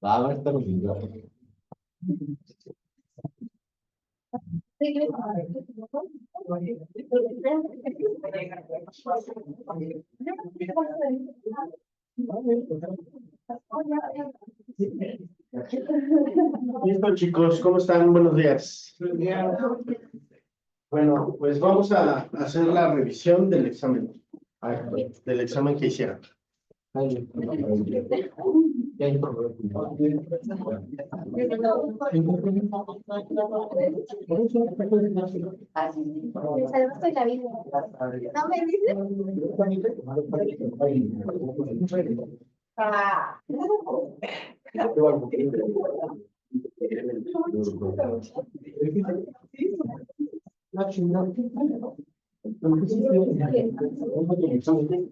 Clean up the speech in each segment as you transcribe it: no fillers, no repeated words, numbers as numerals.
Va a estar bien. Listo, chicos, ¿cómo están? Buenos días. Bueno, pues vamos a hacer la revisión del examen que hicieron.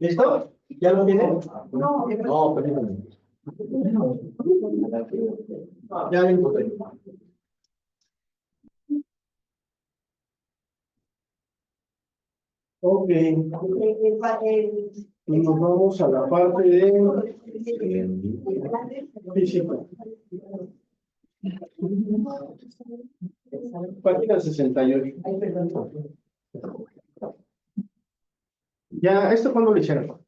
¿Listo? ¿Ya lo tienen? No, permítame. Ya lo encontré. Ok. Y nos vamos a la parte de física. Página 68. Ya, ¿esto cuándo lo hicieron?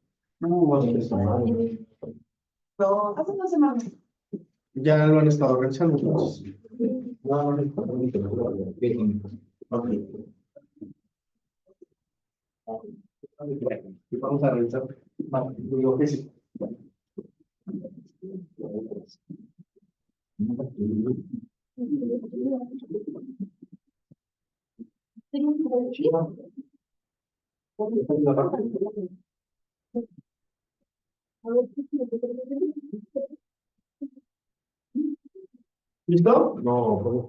Hace 2 semanas. Ya lo han estado revisando, entonces. Ok. Y vamos a revisar. Digo que sí. ¿Listo? No,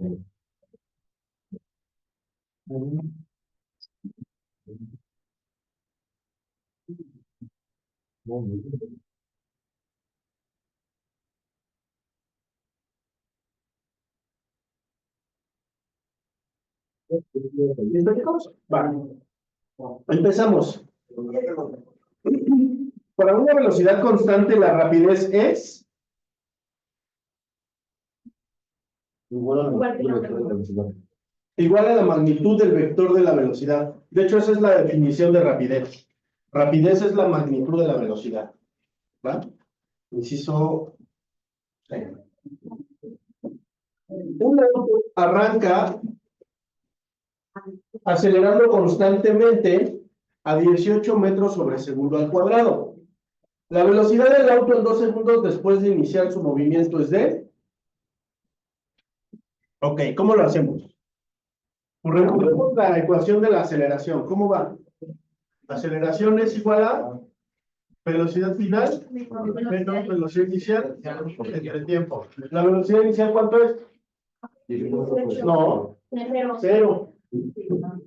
¿Listo, chicos? Vale. Empezamos. Para una velocidad constante, la rapidez es igual a la magnitud del vector de la velocidad. De hecho, esa es la definición de rapidez. Rapidez es la magnitud de la velocidad. ¿Va? Inciso C. Un auto arranca acelerando constantemente a 18 metros sobre segundo al cuadrado. La velocidad del auto en 2 segundos después de iniciar su movimiento es de... Ok, ¿cómo lo hacemos? Recordemos la ecuación de la aceleración. ¿Cómo va? Aceleración es igual a velocidad final menos velocidad inicial entre tiempo. ¿La velocidad inicial cuánto es? No, 0.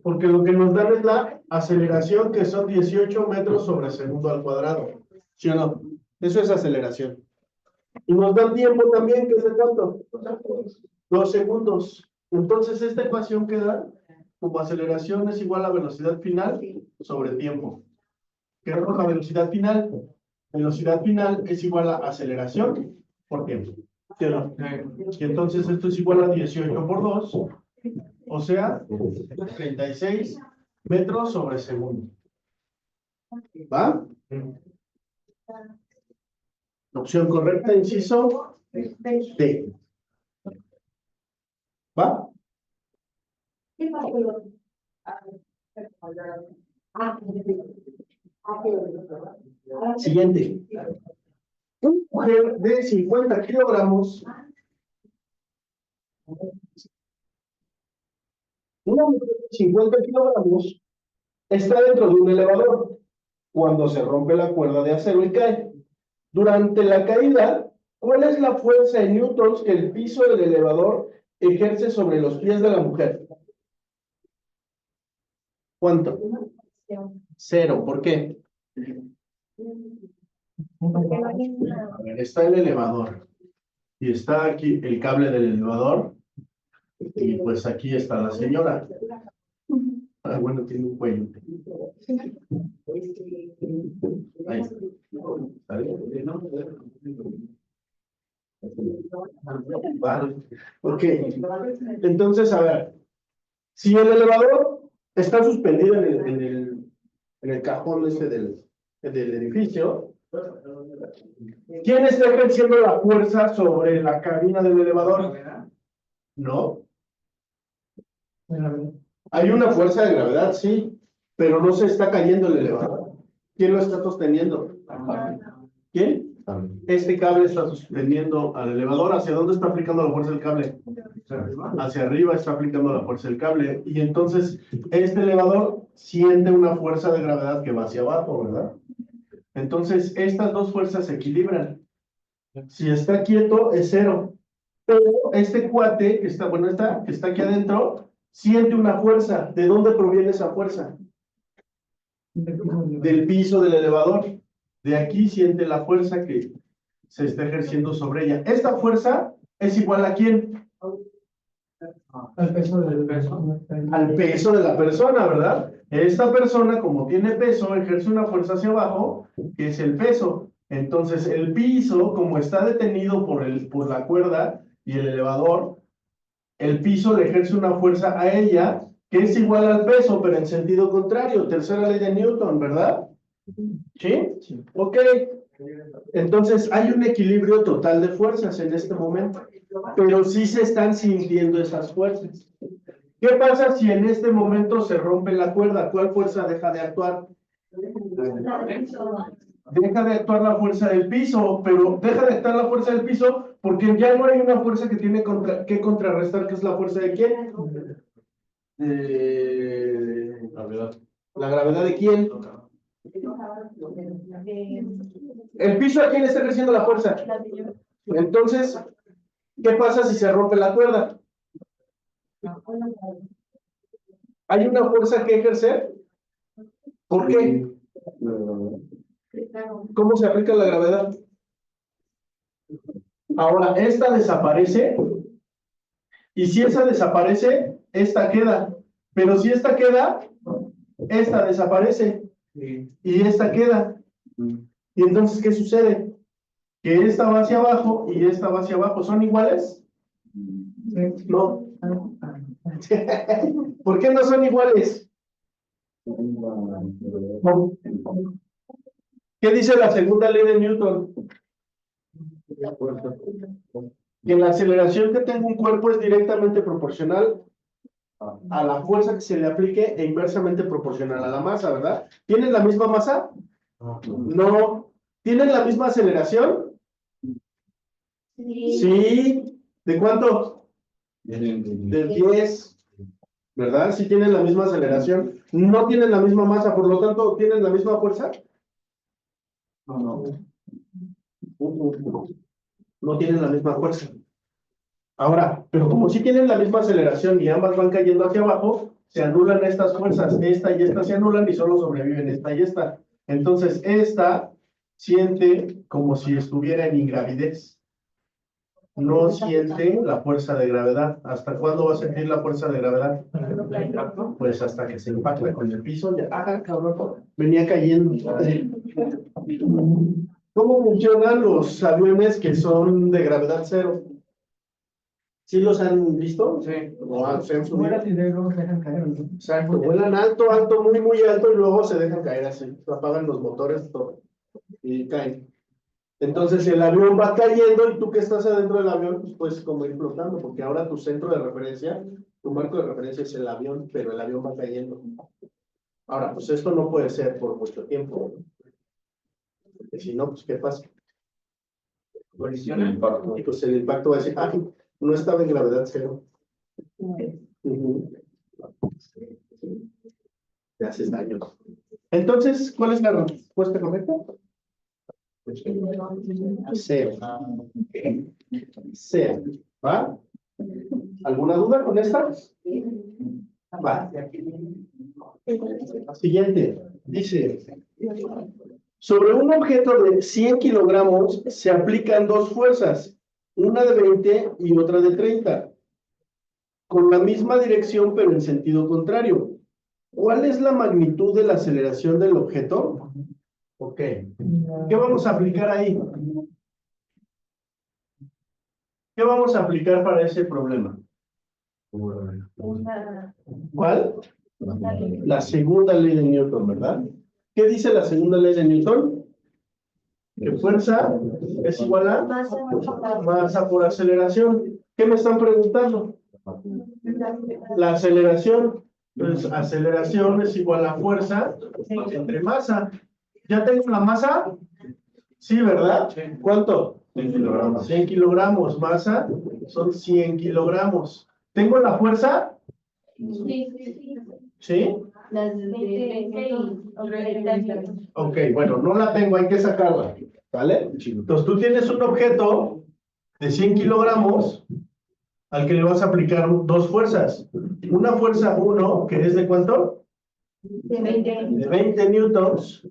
Porque lo que nos dan es la aceleración, que son 18 metros sobre segundo al cuadrado. ¿Sí o no? Eso es aceleración. Y nos dan tiempo también, que es de cuánto? 2 segundos. Entonces esta ecuación queda como aceleración es igual a velocidad final sobre tiempo. ¿Qué es la velocidad final? Velocidad final es igual a aceleración por tiempo. ¿Sí o no? Y entonces esto es igual a 18 por 2, o sea, 36 metros sobre segundo. ¿Va? Opción correcta, inciso D. ¿Va? Siguiente. Una mujer de 50 kilogramos. Una mujer de 50 kilogramos está dentro de un elevador cuando se rompe la cuerda de acero y cae. Durante la caída, ¿cuál es la fuerza en newtons que el piso del elevador ejerce sobre los pies de la mujer? ¿Cuánto? 0. ¿Por qué? A ver, está el elevador y está aquí el cable del elevador y pues aquí está la señora. Ah, bueno, tiene un cuello. Ahí. ¿Sale? Vale. Ok. Entonces, a ver. Si el elevador está suspendido en el cajón del edificio, ¿quién está ejerciendo la fuerza sobre la cabina del elevador? No. Hay una fuerza de gravedad, sí, pero no se está cayendo el elevador. ¿Quién lo está sosteniendo? ¿Quién? Este cable está sosteniendo al elevador. ¿Hacia dónde está aplicando la fuerza del cable? Hacia arriba está aplicando la fuerza del cable. Y entonces, este elevador siente una fuerza de gravedad que va hacia abajo, ¿verdad? Entonces, estas dos fuerzas se equilibran. Si está quieto, es cero. Pero este cuate, que está, bueno, que está aquí adentro, siente una fuerza. ¿De dónde proviene esa fuerza? Del piso del elevador. De aquí siente la fuerza que se está ejerciendo sobre ella. Esta fuerza es igual ¿a quién? Al peso del peso. Al peso de la persona, ¿verdad? Esta persona, como tiene peso, ejerce una fuerza hacia abajo, que es el peso. Entonces, el piso, como está detenido por la cuerda y el elevador, el piso le ejerce una fuerza a ella, que es igual al peso, pero en sentido contrario. Tercera ley de Newton, ¿verdad? ¿Sí? Sí. Ok. Entonces, hay un equilibrio total de fuerzas en este momento, pero sí se están sintiendo esas fuerzas. ¿Qué pasa si en este momento se rompe la cuerda? ¿Cuál fuerza deja de actuar? Deja de actuar la fuerza del piso, pero deja de actuar la fuerza del piso porque ya no hay una fuerza que tiene que contrarrestar, que es la fuerza de quién? Gravedad. ¿La gravedad de quién? El piso a quién está ejerciendo la fuerza. Entonces, ¿qué pasa si se rompe la cuerda? ¿Hay una fuerza que ejercer? ¿Por qué? ¿Cómo se aplica la gravedad? Ahora, esta desaparece, y si esa desaparece, esta queda. Pero si esta queda, esta desaparece, y esta queda. Y entonces, ¿qué sucede? Que esta va hacia abajo y esta va hacia abajo. ¿Son iguales? No. ¿Por qué no son iguales? ¿Qué dice la segunda ley de Newton? Que la aceleración que tenga un cuerpo es directamente proporcional a la fuerza que se le aplique e inversamente proporcional a la masa, ¿verdad? ¿Tienen la misma masa? No. ¿Tienen la misma aceleración? Sí. ¿De cuánto? De 10. ¿Verdad? Sí tienen la misma aceleración. No tienen la misma masa, por lo tanto, ¿tienen la misma fuerza? No. No tienen la misma fuerza. Ahora, pero como sí tienen la misma aceleración y ambas van cayendo hacia abajo, se anulan estas fuerzas, esta y esta se anulan y solo sobreviven esta y esta. Entonces, esta siente como si estuviera en ingravidez. No siente la fuerza de gravedad. ¿Hasta cuándo va a sentir la fuerza de gravedad? Pues hasta que se impacta con el piso. Ya, cabrón, venía cayendo. ¿Cómo funcionan los aviones que son de gravedad cero? ¿Sí los han visto? Sí. O se han subido. Exacto, vuelan alto, alto, muy, muy alto y luego se dejan caer así. Se apagan los motores todo, y caen. Entonces el avión va cayendo y tú que estás adentro del avión, pues puedes como ir flotando, porque ahora tu centro de referencia, tu marco de referencia es el avión, pero el avión va cayendo. Ahora, pues esto no puede ser por mucho tiempo. Porque si no, pues ¿qué pasa? Colisiona. Y pues el impacto va a decir, no estaba en gravedad cero. Te haces daño. Entonces, ¿cuál es la respuesta correcta? Cero. Cero. ¿Va? ¿Alguna duda con esta? Va. Siguiente. Dice, sobre un objeto de 100 kilogramos se aplican dos fuerzas, una de 20 y otra de 30, con la misma dirección pero en sentido contrario. ¿Cuál es la magnitud de la aceleración del objeto? Ok. ¿Qué vamos a aplicar ahí? ¿Qué vamos a aplicar para ese problema? ¿Cuál? La segunda ley de Newton, ¿verdad? ¿Qué dice la segunda ley de Newton? Que fuerza es igual a masa por aceleración. ¿Qué me están preguntando? La aceleración. Pues aceleración es igual a fuerza entre masa. ¿Ya tengo la masa? Sí, ¿verdad? ¿Cuánto? 100 kilogramos. 100 kilogramos. Masa son 100 kilogramos. ¿Tengo la fuerza? ¿Sí? Las de 20 y 30. Ok, bueno, no la tengo, hay que sacarla. ¿Vale? Entonces tú tienes un objeto de 100 kilogramos al que le vas a aplicar dos fuerzas. Una fuerza 1, que es de ¿cuánto? De 20. De 20 newtons.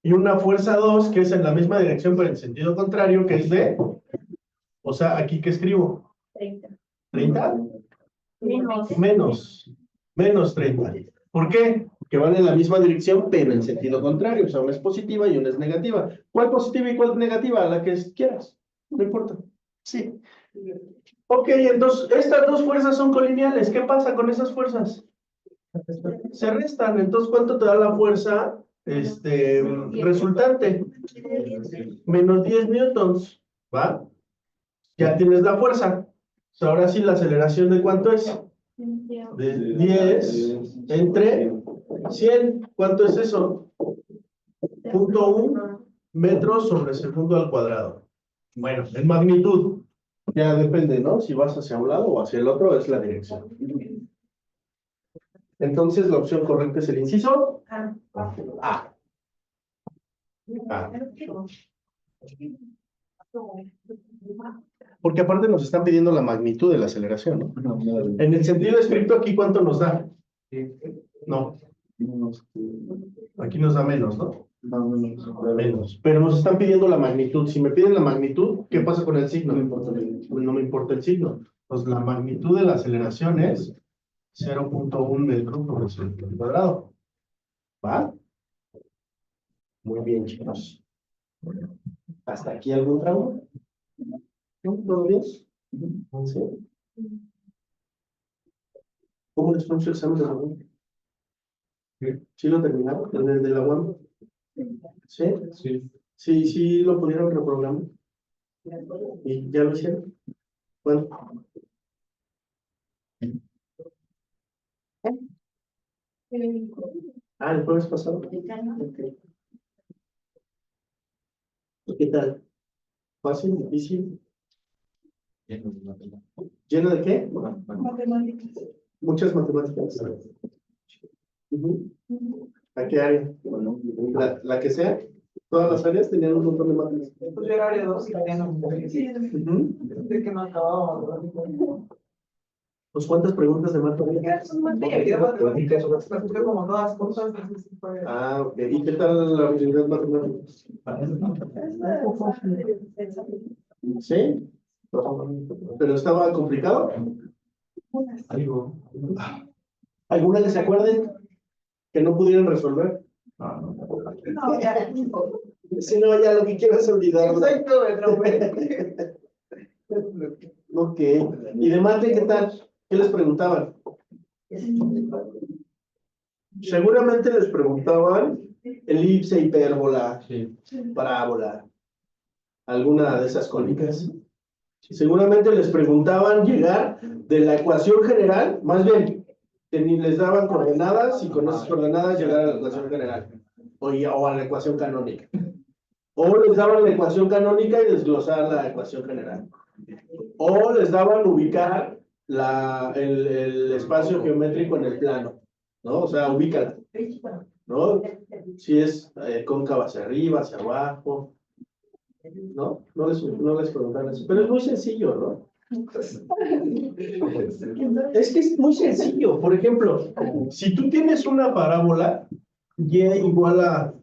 Y una fuerza 2, que es en la misma dirección pero en sentido contrario, que es de... O sea, ¿aquí qué escribo? 30. ¿30? Menos. Menos 30. ¿Por qué? Porque van en la misma dirección, pero en sentido contrario. O sea, una es positiva y una es negativa. ¿Cuál positiva y cuál negativa? La que quieras. No importa. Sí. Ok, entonces, estas dos fuerzas son colineales. ¿Qué pasa con esas fuerzas? Se restan. Entonces, ¿cuánto te da la fuerza resultante? Menos 10 newtons. ¿Va? Ya tienes la fuerza. Ahora sí, la aceleración ¿de cuánto es? De 10 entre 100. ¿Cuánto es eso? 0.1 metros sobre segundo al cuadrado. Bueno, en magnitud. Ya depende, ¿no? Si vas hacia un lado o hacia el otro, es la dirección. Entonces, la opción correcta es el inciso A. A. Porque aparte nos están pidiendo la magnitud de la aceleración, ¿no? En el sentido estricto, ¿aquí cuánto nos da? No. Aquí nos da menos, ¿no? Menos. Pero nos están pidiendo la magnitud. Si me piden la magnitud, ¿qué pasa con el signo? Pues no me importa el signo. Pues la magnitud de la aceleración es 0.1 metros por segundo al cuadrado. ¿Va? Muy bien, chicos. ¿Hasta aquí algún trauma? ¿No? ¿Todo bien? ¿Sí? ¿Cómo les fue su examen de la UAM? ¿Sí lo terminaron? ¿El de la UAM? ¿Sí? Sí. Sí lo pudieron reprogramar. ¿Y ya lo hicieron? Bueno. Ah, el jueves pasado. Ok. ¿Qué tal? ¿Fácil? ¿Difícil? ¿Lleno de qué? Muchas matemáticas. ¿A qué área? La que sea. Todas las áreas tenían un montón de matemáticas. Pues yo era área 2 y área no. De que no acababa. Pues, ¿cuántas preguntas de matemáticas? Son matemáticas, como todas cosas. Ah, ok. ¿Y qué tal la habilidad matemática? ¿Sí? ¿Pero estaba complicado? Algo. ¿Alguna que se acuerden que no pudieron resolver? No, ya. Si no, ya lo que quiero es olvidarlo. Exacto, de Ok. ¿Y de mate qué tal? ¿Qué les preguntaban? Seguramente les preguntaban elipse, hipérbola, parábola, alguna de esas cónicas. Seguramente les preguntaban llegar de la ecuación general, más bien, que ni les daban coordenadas y con esas coordenadas llegar a la ecuación general o a la ecuación canónica. O les daban la ecuación canónica y desglosar la ecuación general. O les daban ubicar el espacio geométrico en el plano, ¿no? O sea, ubícala, ¿no? Si es cóncava hacia arriba, hacia abajo, ¿no? No les preguntan eso. Pero es muy sencillo, ¿no? Es que es muy sencillo. Por ejemplo, si tú tienes una parábola, y igual a,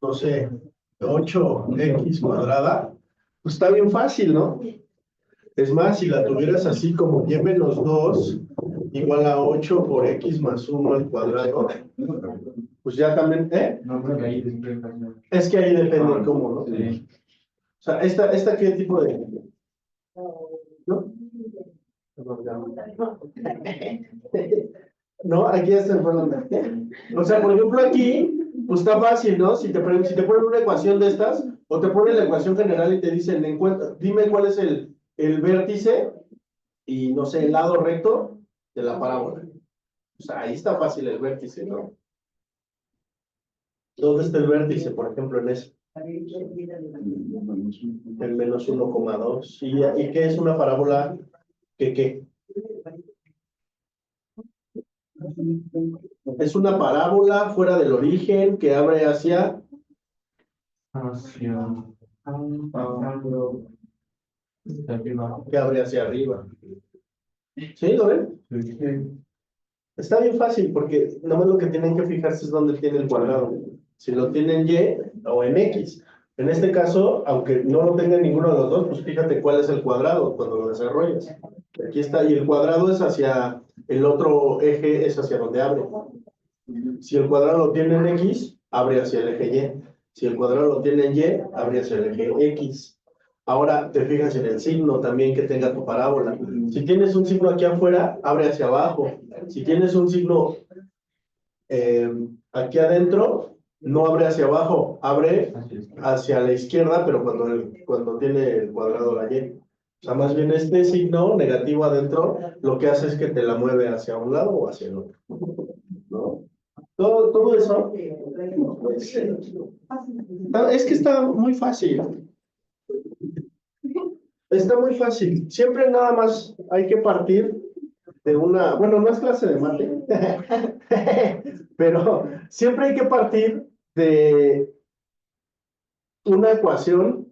no sé, 8x cuadrada, pues está bien fácil, ¿no? Es más, si la tuvieras así como y menos 2, igual a 8 por x más 1 al cuadrado. Pues ya también, No, porque ahí después. es que ahí depende cómo, ¿no? Sí. O sea, ¿esta qué tipo de...? ¿No? No, aquí está el problema. O sea, por ejemplo, aquí, pues está fácil, ¿no? Si te ponen una ecuación de estas, o te ponen la ecuación general y te dicen, dime cuál es el vértice y, no sé, el lado recto de la parábola. O sea, ahí está fácil el vértice, ¿no? ¿Dónde está el vértice, por ejemplo, en ese? El menos 1,2. ¿Y qué es una parábola? ¿Qué? Es una parábola fuera del origen que abre hacia... Hacia arriba. que abre hacia arriba. ¿Sí? ¿Lo ven? Sí. Está bien fácil porque nomás lo que tienen que fijarse es dónde tiene el cuadrado. Si lo tienen Y o en X. En este caso, aunque no lo tenga ninguno de los dos, pues fíjate cuál es el cuadrado cuando lo desarrollas. Aquí está, y el cuadrado es hacia el otro eje, es hacia donde abre. Si el cuadrado lo tiene en X, abre hacia el eje Y. Si el cuadrado lo tiene en Y, abre hacia el eje X. Ahora te fijas en el signo también que tenga tu parábola. Si tienes un signo aquí afuera, abre hacia abajo. Si tienes un signo aquí adentro, no abre hacia abajo, abre hacia la izquierda, pero cuando tiene el cuadrado la Y. O sea, más bien este signo negativo adentro, lo que hace es que te la mueve hacia un lado o hacia el otro. ¿No? Todo eso. Es que está muy fácil. Está muy fácil. Siempre nada más hay que partir de una, bueno, no es clase de mate, pero siempre hay que partir de una ecuación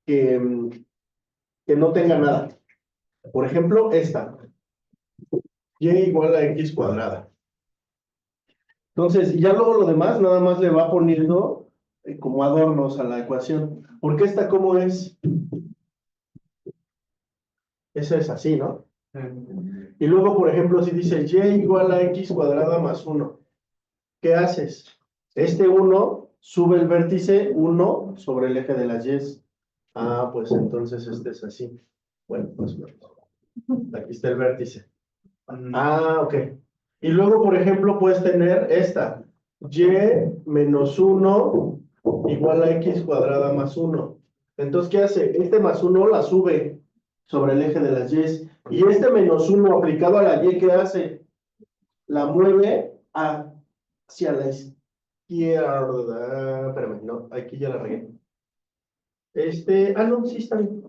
que no tenga nada. Por ejemplo, esta. Y igual a x cuadrada. Entonces, ya luego lo demás nada más le va poniendo como adornos a la ecuación. Porque esta, ¿cómo es? Esa es así, ¿no? Y luego, por ejemplo, si dice y igual a x cuadrada más 1, ¿qué haces? Este 1 sube el vértice 1 sobre el eje de las y. Ah, pues entonces este es así. Bueno, pues aquí está el vértice. Ah, ok. Y luego, por ejemplo, puedes tener esta. Y menos 1 igual a x cuadrada más 1. Entonces, ¿qué hace? Este más 1 la sube sobre el eje de las y. Y este menos 1 aplicado a la y, ¿qué hace? La mueve hacia la izquierda. Espérame, no, aquí ya la regué. No, sí está bien.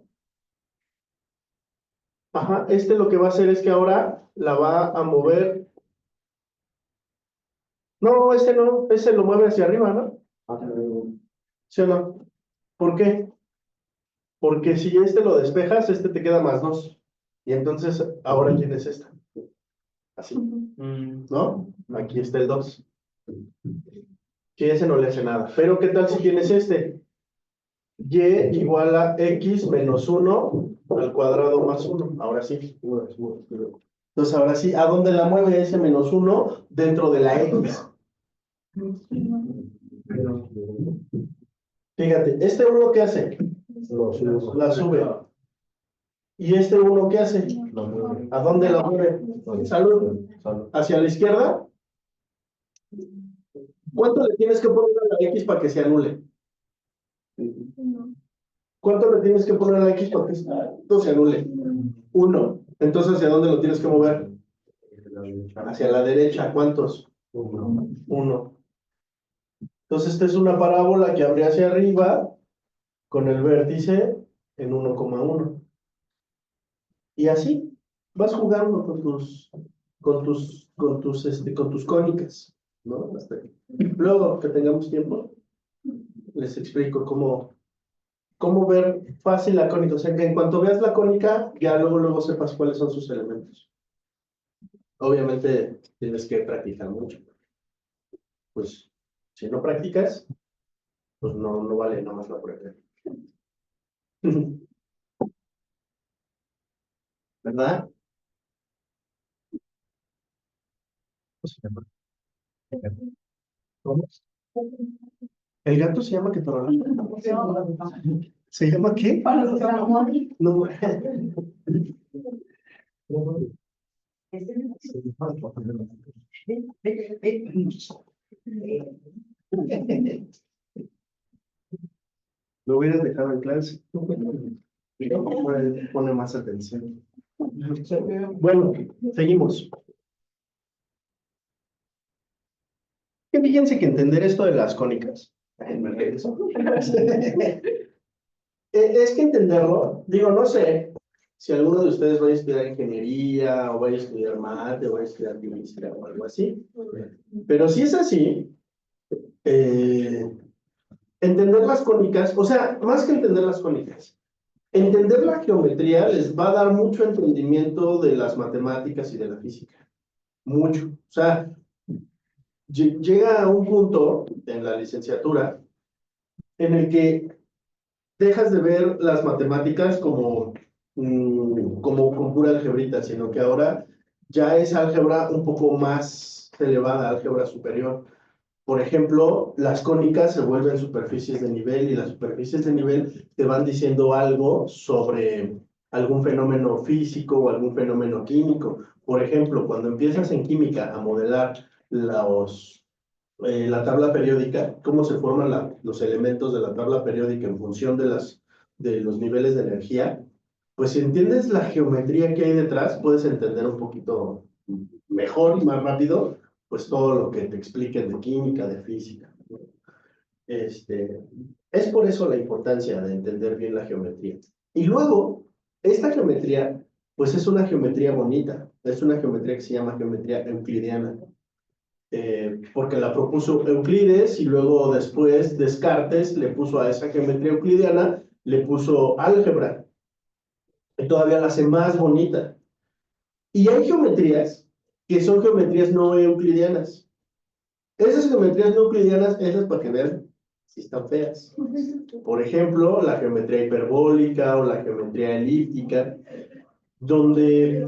Ajá, lo que va a hacer es que ahora la va a mover. No, no, ese lo mueve hacia arriba, ¿no? ¿Sí o no? ¿Por qué? Porque si lo despejas, te queda más 2. Y entonces, ahora tienes esta. Así, ¿no? Aquí está el 2. Que ese no le hace nada. Pero, ¿qué tal si tienes este? Y igual a x menos 1 al cuadrado más 1. Ahora sí. Entonces, ahora sí, ¿a dónde la mueve ese menos 1? Dentro de la x. Fíjate, este 1 ¿qué hace? La sube. ¿Y este 1 qué hace? ¿A dónde la mueve? Salud. ¿Hacia la izquierda? ¿Cuánto le tienes que poner a la x para que se anule? ¿Cuánto le tienes que poner a la x para que esto se anule? 1. Entonces, ¿hacia dónde lo tienes que mover? Hacia la derecha. ¿Cuántos? 1. Entonces, esta es una parábola que abre hacia arriba con el vértice en 1,1. Y así vas jugando con tus cónicas, ¿no? Luego que tengamos tiempo, les explico cómo ver fácil la cónica. O sea, que en cuanto veas la cónica, ya luego sepas cuáles son sus elementos. Obviamente tienes que practicar mucho. Pues, si no practicas, pues no vale nada más la prueba. ¿Verdad? se llama? ¿Cómo? ¿El gato se llama Ketorolán? ¿Se llama qué? No. Lo hubieras dejado en clase. Pone más atención. Bueno, seguimos. Que fíjense que entender esto de las cónicas. Es que entenderlo, digo, no sé si alguno de ustedes va a estudiar ingeniería o va a estudiar mate o va a estudiar química o algo así. Pero si es así, entender las cónicas, o sea, más que entender las cónicas, entender la geometría les va a dar mucho entendimiento de las matemáticas y de la física. Mucho. O sea, llega a un punto en la licenciatura en el que dejas de ver las matemáticas como con pura algebrita, sino que ahora ya es álgebra un poco más elevada, álgebra superior. Por ejemplo, las cónicas se vuelven superficies de nivel y las superficies de nivel te van diciendo algo sobre algún fenómeno físico o algún fenómeno químico. Por ejemplo, cuando empiezas en química a modelar la tabla periódica, cómo se forman los elementos de la tabla periódica en función de los niveles de energía, pues si entiendes la geometría que hay detrás, puedes entender un poquito mejor y más rápido pues todo lo que te expliquen de química, de física, ¿no? Es por eso la importancia de entender bien la geometría. Y luego, esta geometría, pues es una geometría bonita, es una geometría que se llama geometría euclidiana, porque la propuso Euclides y luego después Descartes le puso a esa geometría euclidiana, le puso álgebra, y todavía la hace más bonita. Y hay geometrías que son geometrías no euclidianas. Esas geometrías no euclidianas, esas para que vean si están feas. Por ejemplo, la geometría hiperbólica o la geometría elíptica, donde,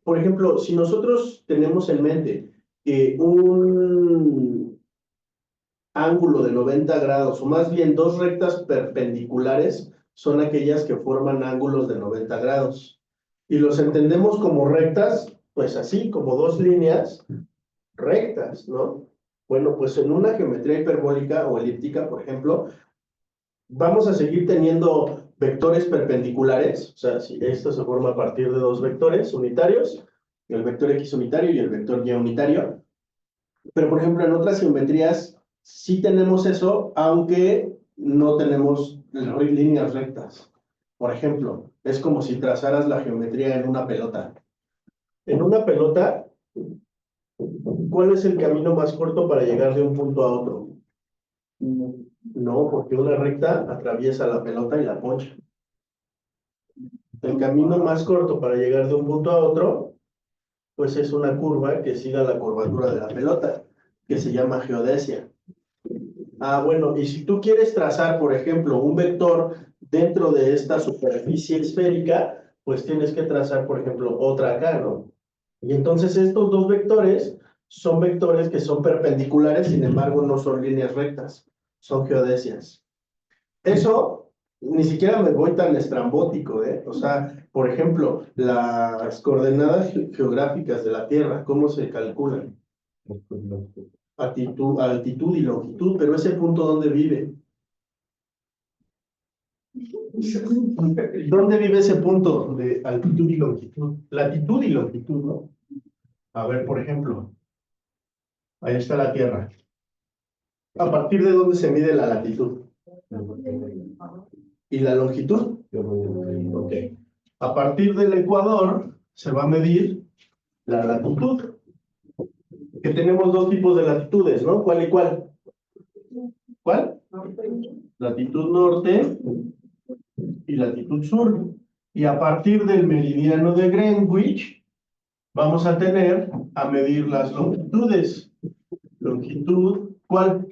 por ejemplo, si nosotros tenemos en mente que un ángulo de 90 grados, o más bien dos rectas perpendiculares, son aquellas que forman ángulos de 90 grados. Y los entendemos como rectas, pues así, como dos líneas rectas, ¿no? Bueno, pues en una geometría hiperbólica o elíptica, por ejemplo, vamos a seguir teniendo vectores perpendiculares, o sea, si esto se forma a partir de dos vectores unitarios, el vector X unitario y el vector Y unitario, pero por ejemplo en otras geometrías sí tenemos eso, aunque no tenemos líneas rectas. Por ejemplo, es como si trazaras la geometría en una pelota. En una pelota, ¿cuál es el camino más corto para llegar de un punto a otro? No, porque una recta atraviesa la pelota y la poncha. El camino más corto para llegar de un punto a otro, pues es una curva que siga la curvatura de la pelota, que se llama geodesia. Ah, bueno, y si tú quieres trazar, por ejemplo, un vector dentro de esta superficie esférica, pues tienes que trazar, por ejemplo, otra acá, ¿no? Y entonces estos dos vectores son vectores que son perpendiculares, sin embargo, no son líneas rectas, son geodesias. Eso, ni siquiera me voy tan estrambótico, ¿eh? O sea, por ejemplo, las coordenadas geográficas de la Tierra, ¿cómo se calculan? Altitud y longitud, pero ese punto, ¿dónde vive? ¿Dónde vive ese punto de altitud y longitud? Latitud y longitud, ¿no? A ver, por ejemplo, ahí está la Tierra. ¿A partir de dónde se mide la latitud? ¿Y la longitud? Ok. A partir del ecuador se va a medir la latitud. Que tenemos dos tipos de latitudes, ¿no? ¿Cuál y cuál? ¿Cuál? Latitud norte y latitud sur. Y a partir del meridiano de Greenwich, vamos a tener a medir las longitudes. Longitud, ¿cuál?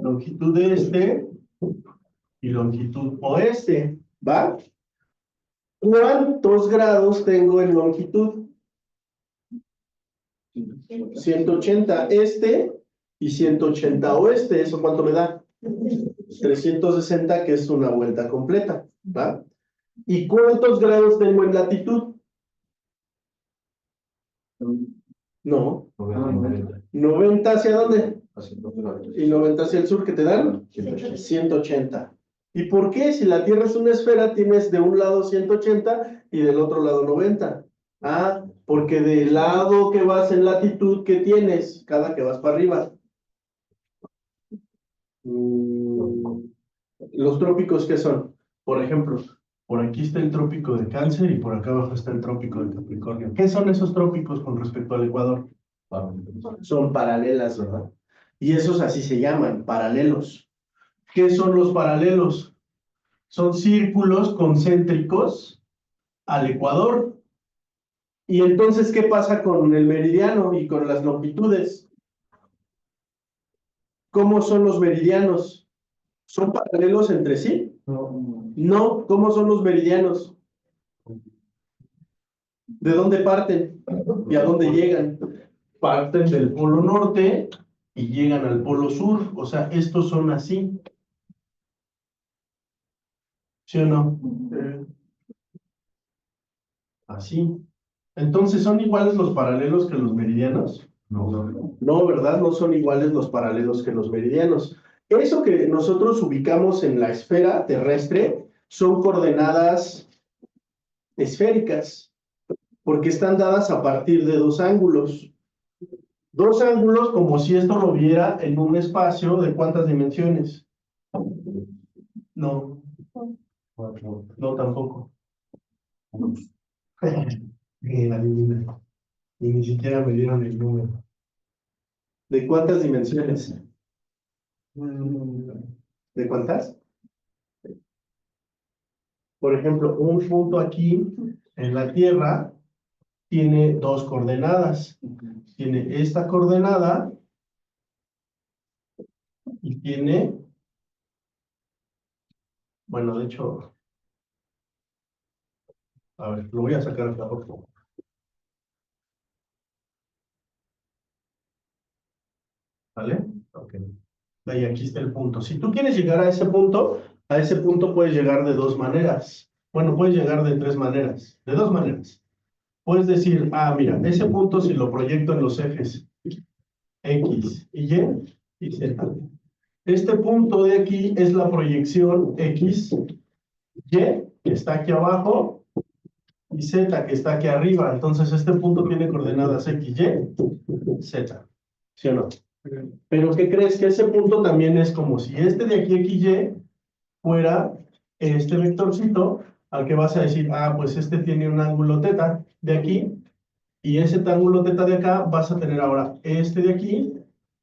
Longitud este y longitud oeste, ¿va? ¿Cuántos grados tengo en longitud? 180 este y 180 oeste. ¿Eso cuánto me da? 360, que es una vuelta completa, ¿va? ¿Y cuántos grados tengo en latitud? No. 90 ¿hacia dónde? Y 90 hacia el sur, ¿qué te dan? 180. ¿Y por qué? Si la Tierra es una esfera, tienes de un lado 180 y del otro lado 90. Ah, porque del lado que vas en latitud, ¿qué tienes? Cada que vas para arriba. Los trópicos, ¿qué son? Por ejemplo, por aquí está el trópico de Cáncer y por acá abajo está el trópico de Capricornio. ¿Qué son esos trópicos con respecto al Ecuador? Son paralelas, ¿verdad? Y esos así se llaman, paralelos. ¿Qué son los paralelos? Son círculos concéntricos al Ecuador. Y entonces, ¿qué pasa con el meridiano y con las longitudes? ¿Cómo son los meridianos? ¿Son paralelos entre sí? No. ¿Cómo son los meridianos? ¿De dónde parten? ¿Y a dónde llegan? Parten del polo norte y llegan al polo sur. O sea, estos son así. ¿Sí o no? Así. Entonces, ¿son iguales los paralelos que los meridianos? No, ¿verdad? No son iguales los paralelos que los meridianos. Eso que nosotros ubicamos en la esfera terrestre son coordenadas esféricas, porque están dadas a partir de dos ángulos. Dos ángulos como si esto lo viera en un espacio de ¿cuántas dimensiones? No. No, tampoco. Bien, adivina. Y ni siquiera me dieron el número. ¿De cuántas dimensiones? ¿De cuántas? Por ejemplo, un punto aquí en la Tierra tiene dos coordenadas. Tiene esta coordenada y tiene, bueno, de hecho, a ver, lo voy a sacar acá abajo. ¿Vale? Ok. Y aquí está el punto. Si tú quieres llegar a ese punto puedes llegar de dos maneras. Bueno, puedes llegar de tres maneras, de dos maneras. Puedes decir, ah, mira, ese punto si lo proyecto en los ejes X y Y Z. Este punto de aquí es la proyección X, Y, que está aquí abajo, y Z, que está aquí arriba. Entonces, este punto tiene coordenadas X, Y, Z. ¿Sí o no? Pero ¿qué crees? Que ese punto también es como si este de aquí, X, Y, fuera este vectorcito, al que vas a decir, ah, pues este tiene un ángulo teta de aquí, y ese ángulo teta de acá vas a tener ahora este de aquí,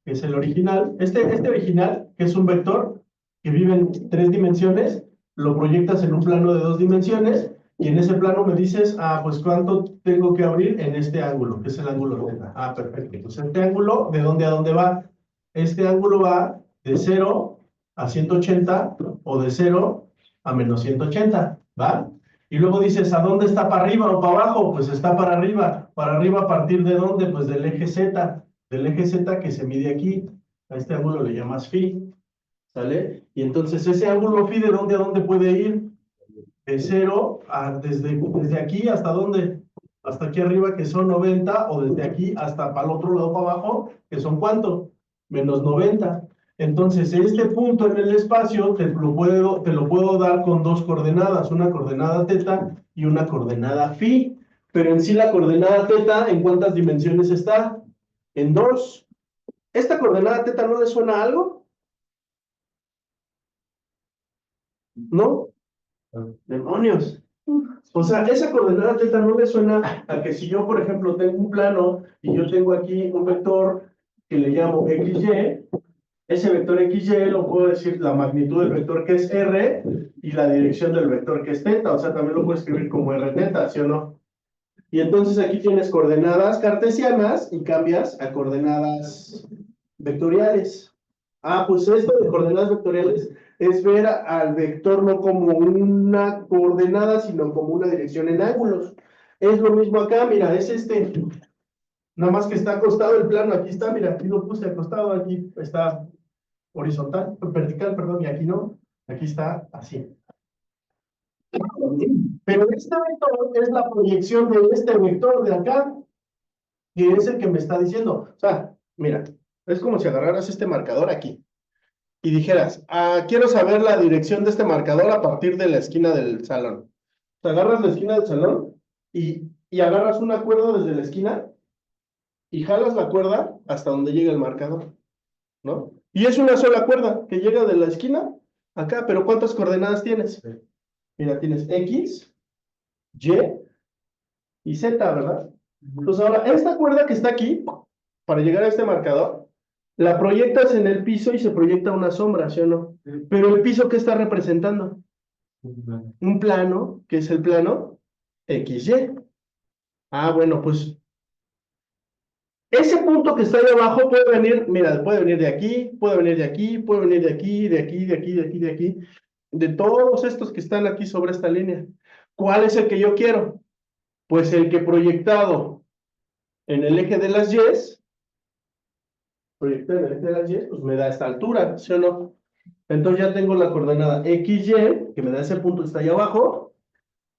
que es el original. Este original, que es un vector que vive en tres dimensiones, lo proyectas en un plano de dos dimensiones, y en ese plano me dices, ah, pues cuánto tengo que abrir en este ángulo, que es el ángulo teta. Ah, perfecto. Entonces, este ángulo, ¿de dónde a dónde va? Este ángulo va de 0 a 180 o de 0 a menos 180, ¿va? Y luego dices, ¿a dónde está para arriba o para abajo? Pues está para arriba. ¿Para arriba a partir de dónde? Pues del eje Z. Del eje Z que se mide aquí. A este ángulo le llamas phi. ¿Sale? Y entonces ese ángulo phi, ¿de dónde a dónde puede ir? De 0 a desde aquí hasta dónde? Hasta aquí arriba, que son 90, o desde aquí hasta para el otro lado para abajo, que son ¿cuánto? Menos 90. Entonces, este punto en el espacio te lo puedo dar con dos coordenadas, una coordenada teta y una coordenada phi. Pero en sí la coordenada teta, ¿en cuántas dimensiones está? En dos. ¿Esta coordenada teta no le suena a algo? ¿No? ¡Demonios! O sea, esa coordenada teta no le suena a que si yo, por ejemplo, tengo un plano y yo tengo aquí un vector que le llamo XY, ese vector XY lo puedo decir la magnitud del vector que es R y la dirección del vector que es teta, o sea, también lo puedo escribir como R teta, ¿sí o no? Y entonces aquí tienes coordenadas cartesianas y cambias a coordenadas vectoriales. Ah, pues esto de coordenadas vectoriales es ver al vector no como una coordenada, sino como una dirección en ángulos. Es lo mismo acá, mira, es este. Nada más que está acostado el plano, aquí está, mira, aquí lo puse acostado, aquí está horizontal, vertical, perdón, y aquí no, aquí está así. Pero este vector es la proyección de este vector de acá, que es el que me está diciendo. O sea, mira, es como si agarraras este marcador aquí y dijeras, quiero saber la dirección de este marcador a partir de la esquina del salón. O sea, agarras la esquina del salón y agarras una cuerda desde la esquina y jalas la cuerda hasta donde llega el marcador, ¿no? Y es una sola cuerda que llega de la esquina acá, pero ¿cuántas coordenadas tienes? Mira, tienes X, Y y Z, ¿verdad? Entonces ahora, esta cuerda que está aquí, para llegar a este marcador, la proyectas en el piso y se proyecta una sombra, ¿sí o no? Pero el piso, ¿qué está representando? Un plano, que es el plano XY. Bueno, pues ese punto que está ahí abajo puede venir, mira, puede venir de aquí, puede venir de aquí, puede venir de aquí, de aquí, de aquí, de aquí, de aquí, de todos estos que están aquí sobre esta línea. ¿Cuál es el que yo quiero? Pues el que proyectado en el eje de las Y, proyectado en el eje de las Y, pues me da esta altura, ¿sí o no? Entonces ya tengo la coordenada XY, que me da ese punto que está ahí abajo,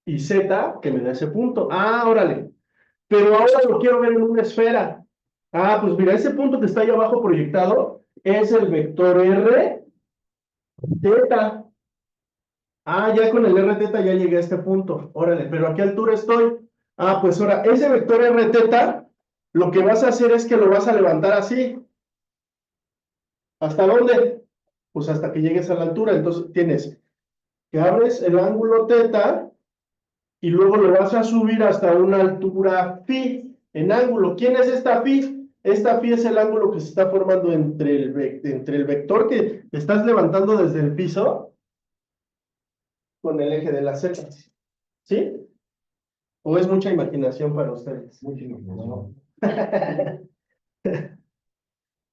y Z, que me da ese punto. Órale. Pero ahora lo quiero ver en una esfera. Pues mira, ese punto que está ahí abajo proyectado es el vector R, teta. Ya con el R teta ya llegué a este punto. Órale, pero ¿a qué altura estoy? Pues ahora, ese vector R teta, lo que vas a hacer es que lo vas a levantar así. ¿Hasta dónde? Pues hasta que llegues a la altura. Entonces tienes que abres el ángulo teta y luego lo vas a subir hasta una altura phi en ángulo. ¿Quién es esta phi? Esta phi es el ángulo que se está formando entre el vector que estás levantando desde el piso con el eje de la Z. ¿Sí? ¿O es mucha imaginación para ustedes?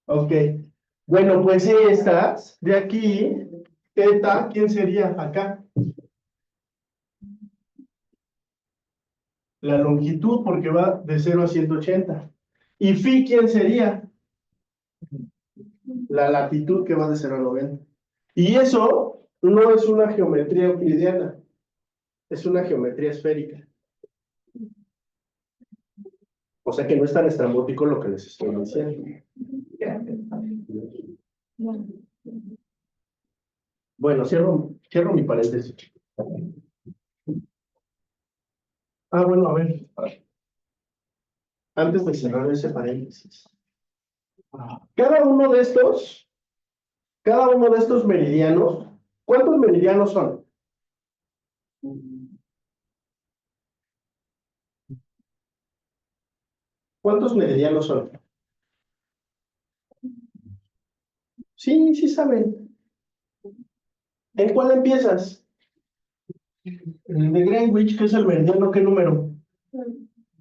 Ok. Bueno, pues estas de aquí, teta, ¿quién sería acá? La longitud, porque va de 0 a 180. ¿Y phi quién sería? La latitud, que va de 0 a 90. Y eso no es una geometría euclidiana, es una geometría esférica. O sea que no es tan estrambótico lo que les estoy diciendo. Bueno, cierro mi paréntesis. Bueno, a ver. Antes de cerrar ese paréntesis. Cada uno de estos meridianos, ¿cuántos meridianos son? ¿Cuántos meridianos son? Sí, sí saben. ¿En cuál empiezas? En el de Greenwich, que es el meridiano, ¿qué número?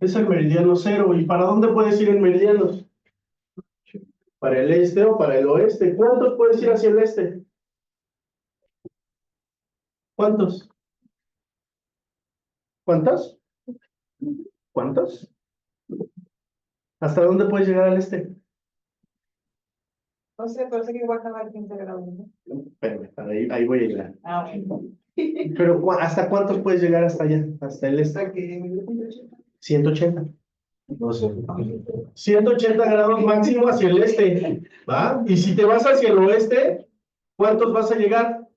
Es el meridiano 0. ¿Y para dónde puedes ir en meridianos? ¿Para el este o para el oeste? ¿Cuántos puedes ir hacia el este? ¿Cuántos? ¿Cuántos? ¿Cuántos? ¿Hasta dónde puedes llegar al este? No sé, pero sé que va a acabar 15 grados, ¿no? Espérame, ahí voy a llegar. Bueno. Pero ¿hasta cuántos puedes llegar hasta allá? Hasta el este. Hasta que 180. No sé. 180 grados máximo hacia el este, ¿va? Y si te vas hacia el oeste, ¿cuántos vas a llegar?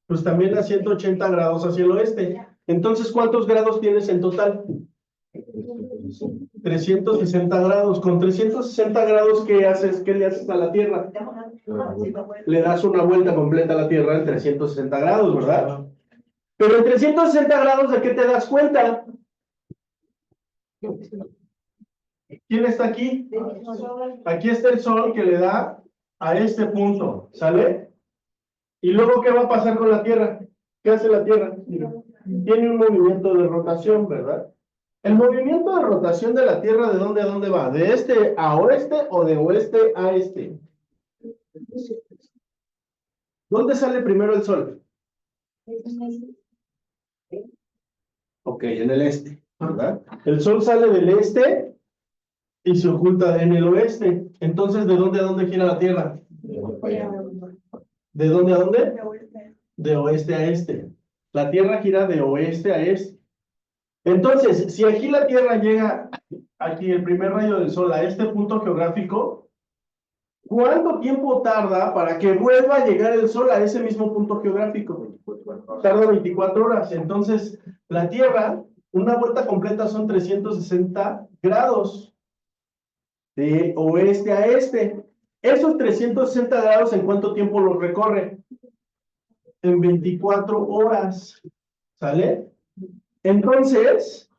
Pues también a 180 grados hacia el oeste. Entonces, ¿cuántos grados tienes en total? 360 grados. Con 360 grados, ¿qué haces? ¿Qué le haces a la Tierra? Le das una vuelta completa a la Tierra en 360 grados, ¿verdad? Pero en 360 grados, ¿de qué te das cuenta? ¿Quién está aquí? Aquí está el Sol que le da a este punto, ¿sale? Y luego, ¿qué va a pasar con la Tierra? ¿Qué hace la Tierra? Tiene un movimiento de rotación, ¿verdad? El movimiento de rotación de la Tierra, ¿de dónde a dónde va? ¿De este a oeste o de oeste a este? ¿Dónde sale primero el Sol? Ok, en el este, ¿verdad? El Sol sale del este y se oculta en el oeste. Entonces, ¿de dónde a dónde gira la Tierra? ¿De dónde a dónde? De oeste a este. La Tierra gira de oeste a este. Entonces, si aquí la Tierra llega, aquí el primer rayo del Sol, a este punto geográfico, ¿cuánto tiempo tarda para que vuelva a llegar el Sol a ese mismo punto geográfico? Tarda 24 horas. Entonces, la Tierra, una vuelta completa son 360 grados de oeste a este. Esos 360 grados, ¿en cuánto tiempo los recorre? En 24 horas. ¿Sale? Entonces,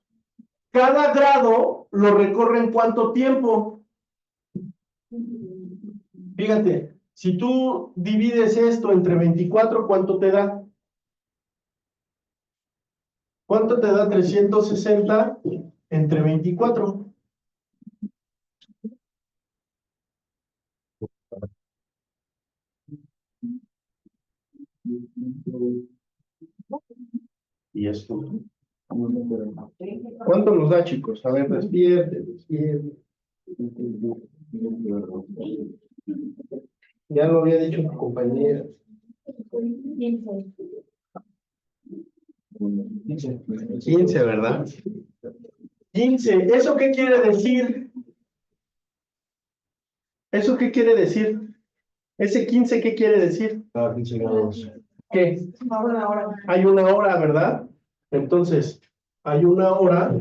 cada grado lo recorre en cuánto tiempo. Fíjate, si tú divides esto entre 24, ¿cuánto te da? ¿Cuánto te da 360 entre 24? Y esto. ¿Cuánto nos da, chicos? A ver, despierte. Ya lo había dicho tu compañera. 15, ¿verdad? 15. ¿Eso qué quiere decir? ¿Eso qué quiere decir? ¿Ese 15 qué quiere decir? Cada 15 grados. ¿Qué? Hay una hora, ¿verdad? Entonces, hay una hora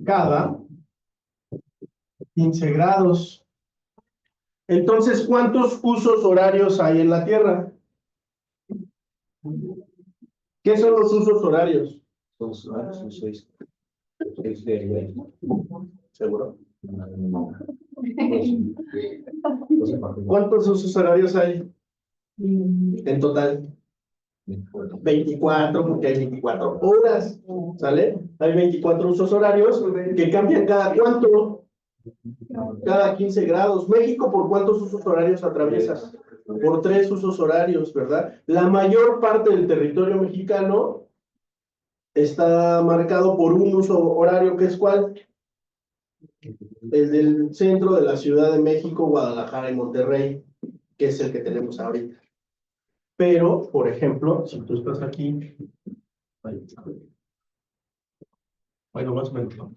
cada 15 grados. Entonces, ¿cuántos usos horarios hay en la Tierra? ¿Qué son los usos horarios? Son 6. 6 de ¿Seguro? no. ¿Cuántos usos horarios hay en total? 24, porque hay 24 horas, ¿sale? Hay 24 usos horarios que cambian cada cuánto, cada 15 grados. México, ¿por cuántos usos horarios atraviesa? Por 3 usos horarios, ¿verdad? La mayor parte del territorio mexicano está marcado por un uso horario, que es ¿cuál? El del centro de la Ciudad de México, Guadalajara y Monterrey, que es el que tenemos ahorita. Pero, por ejemplo, si tú estás aquí, bueno, más o menos, ¿no?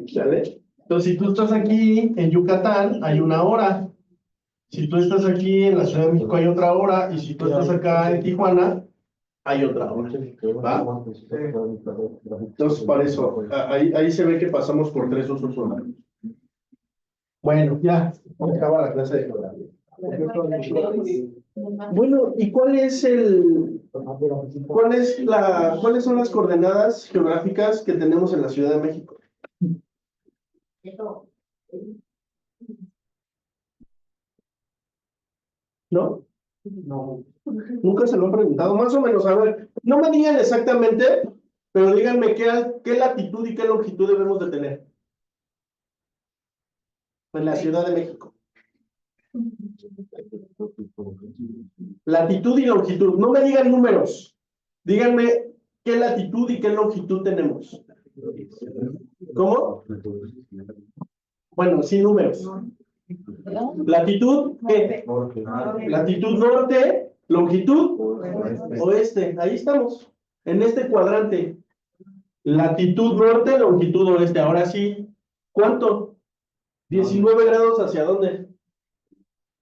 ¿Sale? Entonces, si tú estás aquí en Yucatán, hay una hora. Si tú estás aquí en la Ciudad de México, hay otra hora. Y si tú estás acá en Tijuana, hay otra hora. ¿Va? Entonces, para eso, ahí se ve que pasamos por 3 usos horarios. Bueno, ya, acaba la clase de geografía. Bueno, ¿y cuáles son las coordenadas geográficas que tenemos en la Ciudad de México? ¿No? No. Nunca se lo han preguntado, más o menos, a ver, no me digan exactamente, pero díganme qué latitud y qué longitud debemos de tener en la Ciudad de México. Latitud y longitud, no me digan números, díganme qué latitud y qué longitud tenemos. ¿Cómo? Bueno, sin números. Latitud, ¿qué? Latitud norte, longitud oeste. Ahí estamos, en este cuadrante. Latitud norte, longitud oeste. Ahora sí, ¿cuánto? 19 grados, ¿hacia dónde?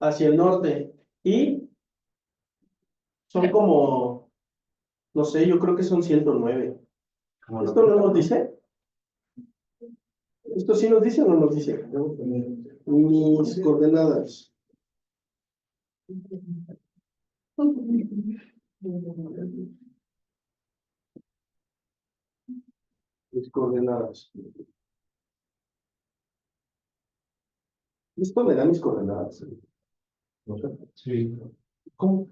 Hacia el norte. Y son como, no sé, yo creo que son 109. ¿Esto no nos dice? ¿Esto sí nos dice o no nos dice? Mis coordenadas. Mis coordenadas. Esto me da mis coordenadas. No sé. Sí. ¿Cómo?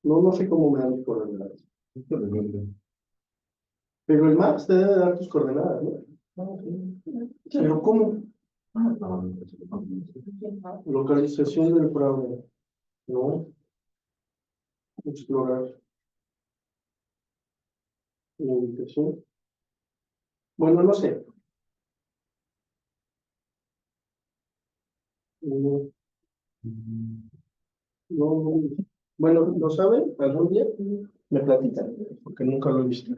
No sé cómo me dan mis coordenadas. Pero el Maps te debe dar tus coordenadas, ¿no? Pero ¿cómo? Localización del fraude. No. Explorar. La ubicación. Bueno, no sé. No, no. Bueno, ¿lo saben? ¿Algún día? Me platican, porque nunca lo he visto.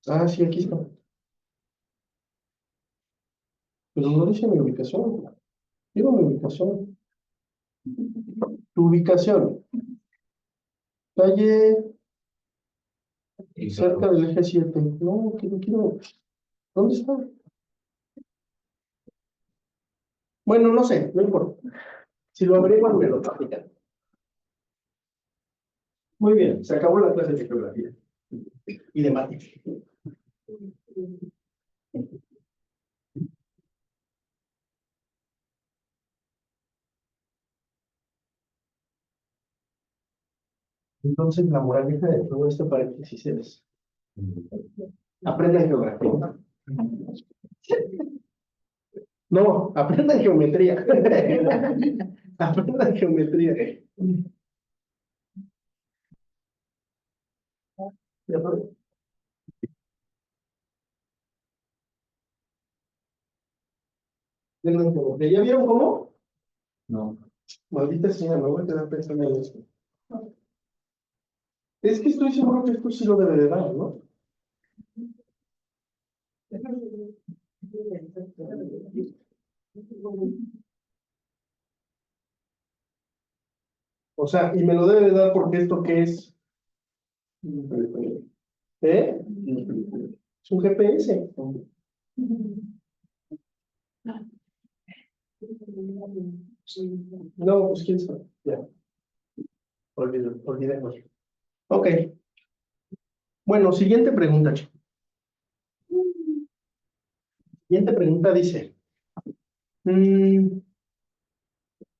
Ah, sí, aquí está. Pero no dice mi ubicación. Digo mi ubicación. Tu ubicación. Calle cerca del eje 7. No, que no quiero. ¿Dónde está? Bueno, no sé, no importa. Si lo averiguan, me lo platican. Muy bien, se acabó la clase de geografía y de mate. Entonces, la moraleja de todo este paréntesis es: aprendan geografía. No, aprendan geometría. Aprendan geometría. Ya, ¿ya vieron cómo? No. Maldita sea, me voy a quedar pensando en eso. Es que estoy seguro que esto sí lo debe de dar, ¿no? O sea, y me lo debe de dar porque esto qué es. ¿Eh? Es un GPS. No, pues quién sabe. Ya. Olvidemos. Ok. Bueno, siguiente pregunta, chicos. Siguiente pregunta dice.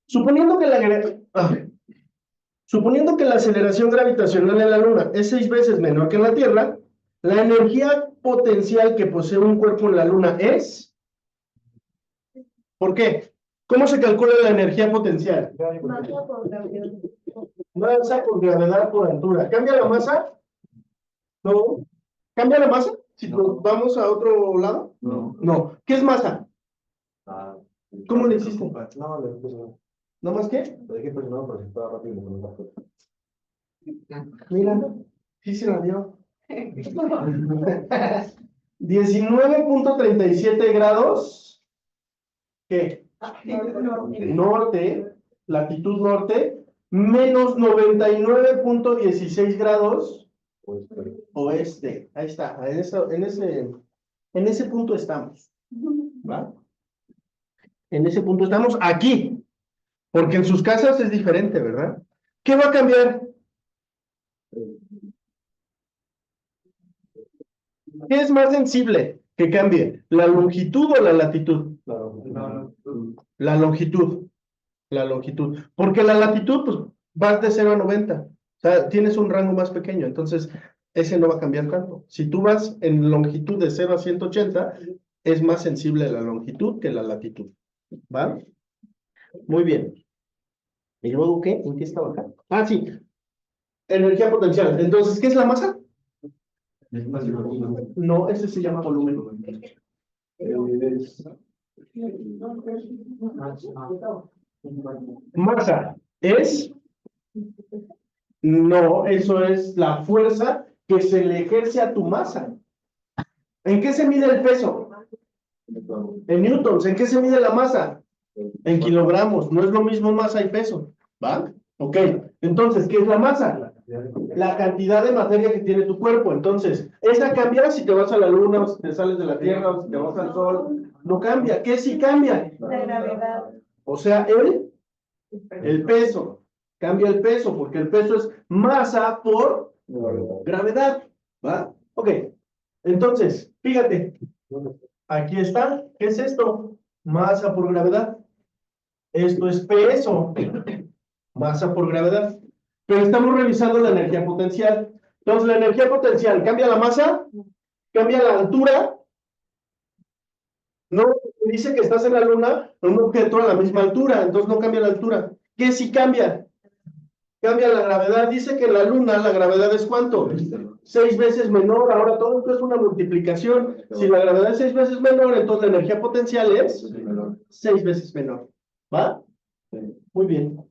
Suponiendo que suponiendo que la aceleración gravitacional en la Luna es 6 veces menor que en la Tierra, la energía potencial que posee un cuerpo en la Luna es. ¿Por qué? ¿Cómo se calcula la energía potencial? Masa por gravedad por altura. ¿Cambia la masa? No. ¿Cambia la masa? Si nos vamos a otro lado. No. No. ¿Qué es masa? Ah, ¿Cómo le hiciste? No, le puse no. ¿No más qué? Lo dije presionado, pero si estaba rápido, me lo bajó. Mira, sí se la dio. 19.37 grados. ¿Qué? Norte, latitud norte, menos 99.16 grados Pues, pero, oeste. Ahí está, en ese punto estamos. ¿Va? En ese punto estamos aquí, porque en sus casas es diferente, ¿verdad? ¿Qué va a cambiar? ¿Qué es más sensible que cambie? ¿La longitud o la latitud? claro, no. La longitud. La longitud. Porque la latitud, pues, vas de 0 a 90. O sea, tienes un rango más pequeño, entonces ese no va a cambiar tanto. Si tú vas en longitud de 0 a 180, es más sensible la longitud que la latitud. ¿Va? Muy bien. ¿Y luego qué? ¿En qué estaba acá? Ah, sí. Energía potencial. Entonces, ¿qué es la masa? No, ese se llama volumen. Masa es. No, eso es la fuerza que se le ejerce a tu masa. ¿En qué se mide el peso? En newtons. ¿En qué se mide la masa? En kilogramos. No es lo mismo masa y peso. ¿Va? Ok. Entonces, ¿qué es la masa? La cantidad de materia que tiene tu cuerpo. Entonces, esa cambia si te vas a la luna, o si te sales de la tierra, o si te vas al sol. No cambia. ¿Qué sí cambia? La gravedad. O sea, el peso. Cambia el peso, porque el peso es masa por gravedad. ¿Va? Ok. Entonces, fíjate. Aquí está. ¿Qué es esto? Masa por gravedad. Esto es peso. Masa por gravedad. Pero estamos revisando la energía potencial. Entonces, la energía potencial, ¿cambia la masa? ¿Cambia la altura? No, dice que estás en la luna en un objeto a la misma altura, entonces no cambia la altura. ¿Qué sí cambia? Cambia la gravedad. Dice que en la luna la gravedad es ¿cuánto? 6 veces menor. Ahora todo esto es una multiplicación. Si la gravedad es 6 veces menor, entonces la energía potencial es 6 veces menor. ¿Va? Muy bien.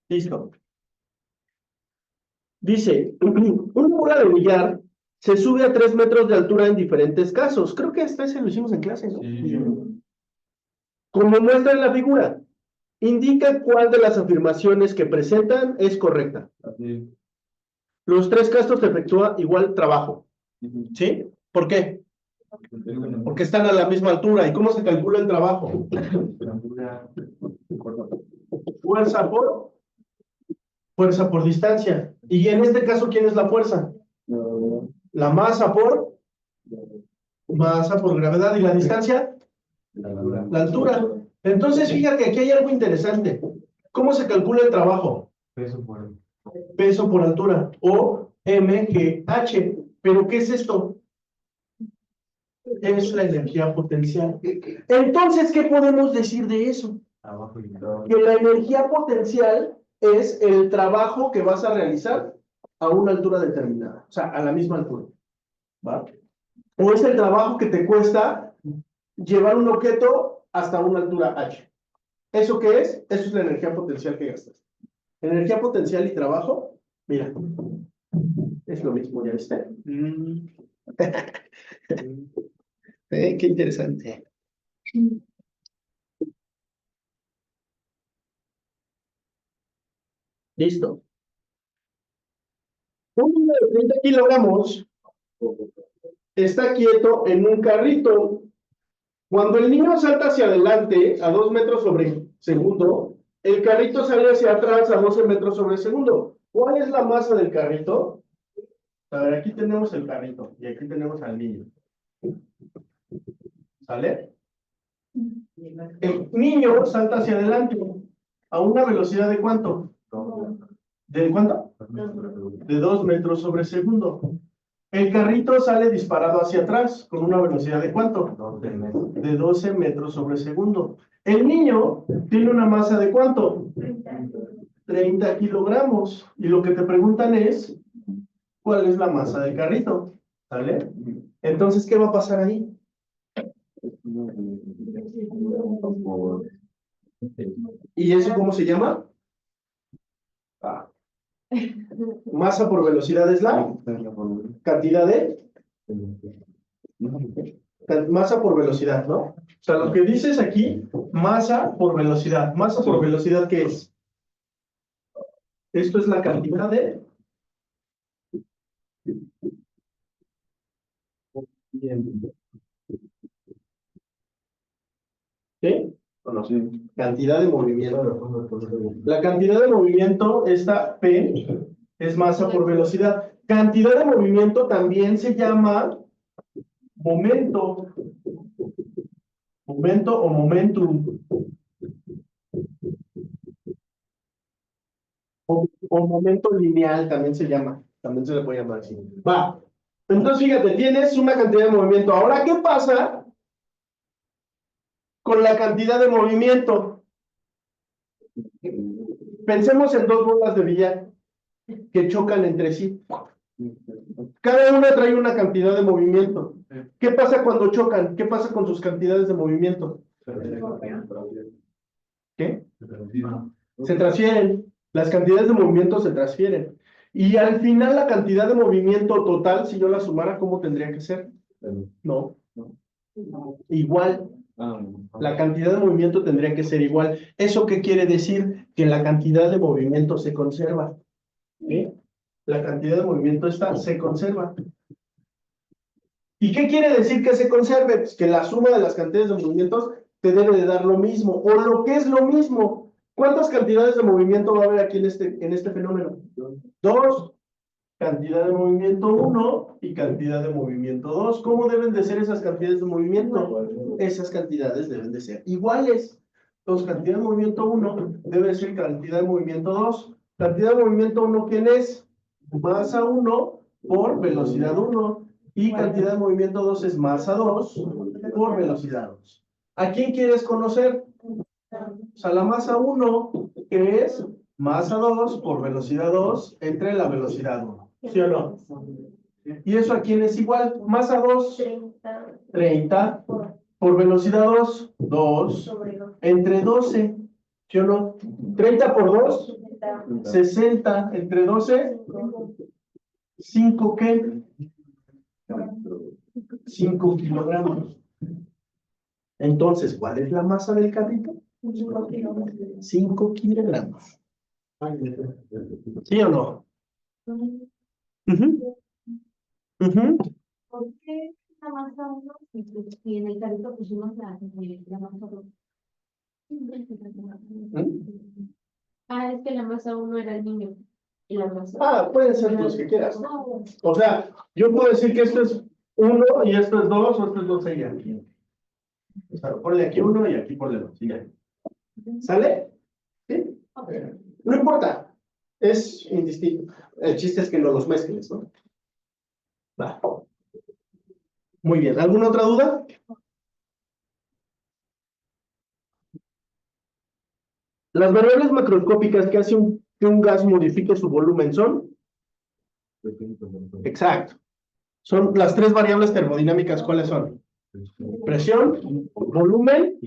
Listo. Dice, una bola de billar se sube a 3 metros de altura en diferentes casos. Creo que esta se lo hicimos en clase, ¿no? Como muestra en la figura, indica cuál de las afirmaciones que presentan es correcta. Los 3 casos efectúa igual trabajo. ¿Sí? ¿Por qué? Porque están a la misma altura. ¿Y cómo se calcula el trabajo? Fuerza por distancia. Y en este caso, ¿quién es la fuerza? La masa por gravedad. ¿Y la distancia? La altura. Entonces, fíjate, aquí hay algo interesante. ¿Cómo se calcula el trabajo? Peso por altura. O mgh. ¿Pero qué es esto? Es la energía potencial. Entonces, ¿qué podemos decir de eso? Que la energía potencial es el trabajo que vas a realizar a una altura determinada, o sea, a la misma altura, ¿va? O es el trabajo que te cuesta llevar un objeto hasta una altura h. ¿Eso qué es? Eso es la energía potencial que gastas. Energía potencial y trabajo, mira, es lo mismo, ¿ya viste? Qué interesante. Listo. Un niño de 30 kilogramos está quieto en un carrito. Cuando el niño salta hacia adelante a 2 metros sobre segundo, el carrito sale hacia atrás a 12 metros sobre segundo. ¿Cuál es la masa del carrito? A ver, aquí tenemos el carrito y aquí tenemos al niño. ¿Sale? El niño salta hacia adelante a una velocidad ¿de cuánto? ¿De cuánto? De 2 metros sobre segundo. El carrito sale disparado hacia atrás con una velocidad ¿de cuánto? De 12 metros sobre segundo. El niño tiene una masa ¿de cuánto? 30 kilogramos. Y lo que te preguntan es, ¿cuál es la masa del carrito? ¿Sale? Entonces, ¿qué va a pasar ahí? ¿Y eso cómo se llama? Masa por velocidad es la cantidad de masa por velocidad, ¿no? O sea, lo que dices aquí, masa por velocidad. ¿Masa por velocidad qué es? Esto es la cantidad de ¿qué? Cantidad de movimiento. La cantidad de movimiento, esta P, es masa por velocidad. Cantidad de movimiento también se llama momento. Momento o momentum. O momento lineal también se llama. También se le puede llamar así. Va. Entonces, fíjate, tienes una cantidad de movimiento. Ahora, ¿qué pasa con la cantidad de movimiento? Pensemos en 2 bolas de billar que chocan entre sí. Cada una trae una cantidad de movimiento. ¿Qué pasa cuando chocan? ¿Qué pasa con sus cantidades de movimiento? ¿Qué? Se transfieren. Las cantidades de movimiento se transfieren. Y al final la cantidad de movimiento total, si yo la sumara, ¿cómo tendría que ser? No. Igual. La cantidad de movimiento tendría que ser igual. ¿Eso qué quiere decir? Que la cantidad de movimiento se conserva. ¿Sí? La cantidad de movimiento esta se conserva. ¿Y qué quiere decir que se conserve? Pues que la suma de las cantidades de movimientos te debe de dar lo mismo, o lo que es lo mismo. ¿Cuántas cantidades de movimiento va a haber aquí en este fenómeno? 2. Cantidad de movimiento 1 y cantidad de movimiento 2. ¿Cómo deben de ser esas cantidades de movimiento? Esas cantidades deben de ser iguales. Entonces, cantidad de movimiento 1 debe ser cantidad de movimiento 2. Cantidad de movimiento 1, ¿quién es? Masa 1 por velocidad 1. Y cantidad de movimiento 2 es masa 2 por velocidad 2. ¿A quién quieres conocer? Pues a la masa 1, que es masa 2 por velocidad 2 entre la velocidad 1. ¿Sí o no? ¿Y eso a quién es igual? Masa 2, 30 por velocidad 2, 2 entre 12. ¿Sí o no? 30 por 2, 60 entre 12, 5 ¿qué? 5 kilogramos. Entonces, ¿cuál es la masa del carrito? 5 kilogramos. ¿Sí o no? Ujú. Ujú. ¿Por qué la masa 1 y en el carrito pusimos la masa 2? Ah, es que la masa 1 era el niño. Y la masa Pueden ser los que quieras. O sea, yo puedo decir que esto es 1 y esto es 2 o esto es 2 y aquí. O sea, ponle aquí 1 y aquí ponle 2 y ya. ¿Sale? ¿Sí? No importa. Es indistinto. El chiste es que no los mezcles, ¿no? Va. Muy bien. ¿Alguna otra duda? Las variables macroscópicas que hacen que un gas modifique su volumen son. Exacto. Son las tres variables termodinámicas. ¿Cuáles son? Presión, volumen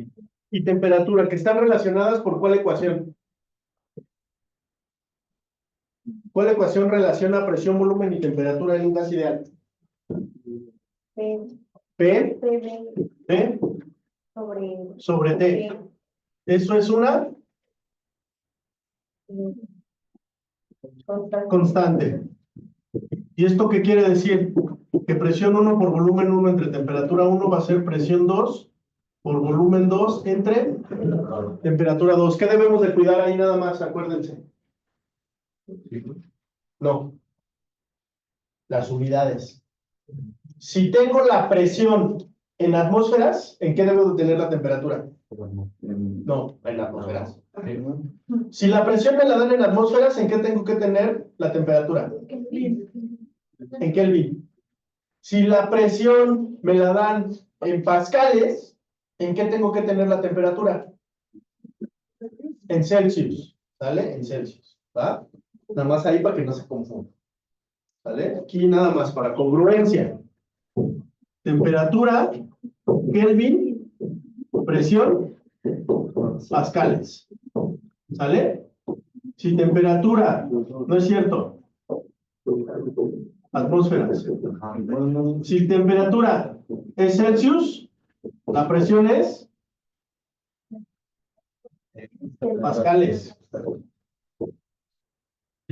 y temperatura, que están relacionadas por ¿cuál ecuación? ¿Cuál ecuación relaciona presión, volumen y temperatura en un gas ideal? P sobre T. Eso es una constante. ¿Y esto qué quiere decir? Que presión 1 por volumen 1 entre temperatura 1 va a ser presión 2 por volumen 2 entre temperatura 2. ¿Qué debemos de cuidar ahí nada más? Acuérdense. No. Las unidades. Si tengo la presión en atmósferas, ¿en qué debo de tener la temperatura? No, en atmósferas. Si la presión me la dan en atmósferas, ¿en qué tengo que tener la temperatura? En Kelvin. Si la presión me la dan en pascales, ¿en qué tengo que tener la temperatura? En Celsius. ¿Sale? En Celsius. ¿Va? Nada más ahí para que no se confunda. ¿Vale? Aquí nada más para congruencia. Temperatura, Kelvin, presión, pascales. ¿Sale? Si temperatura, no es cierto, atmósferas. Si temperatura es Celsius, la presión es pascales.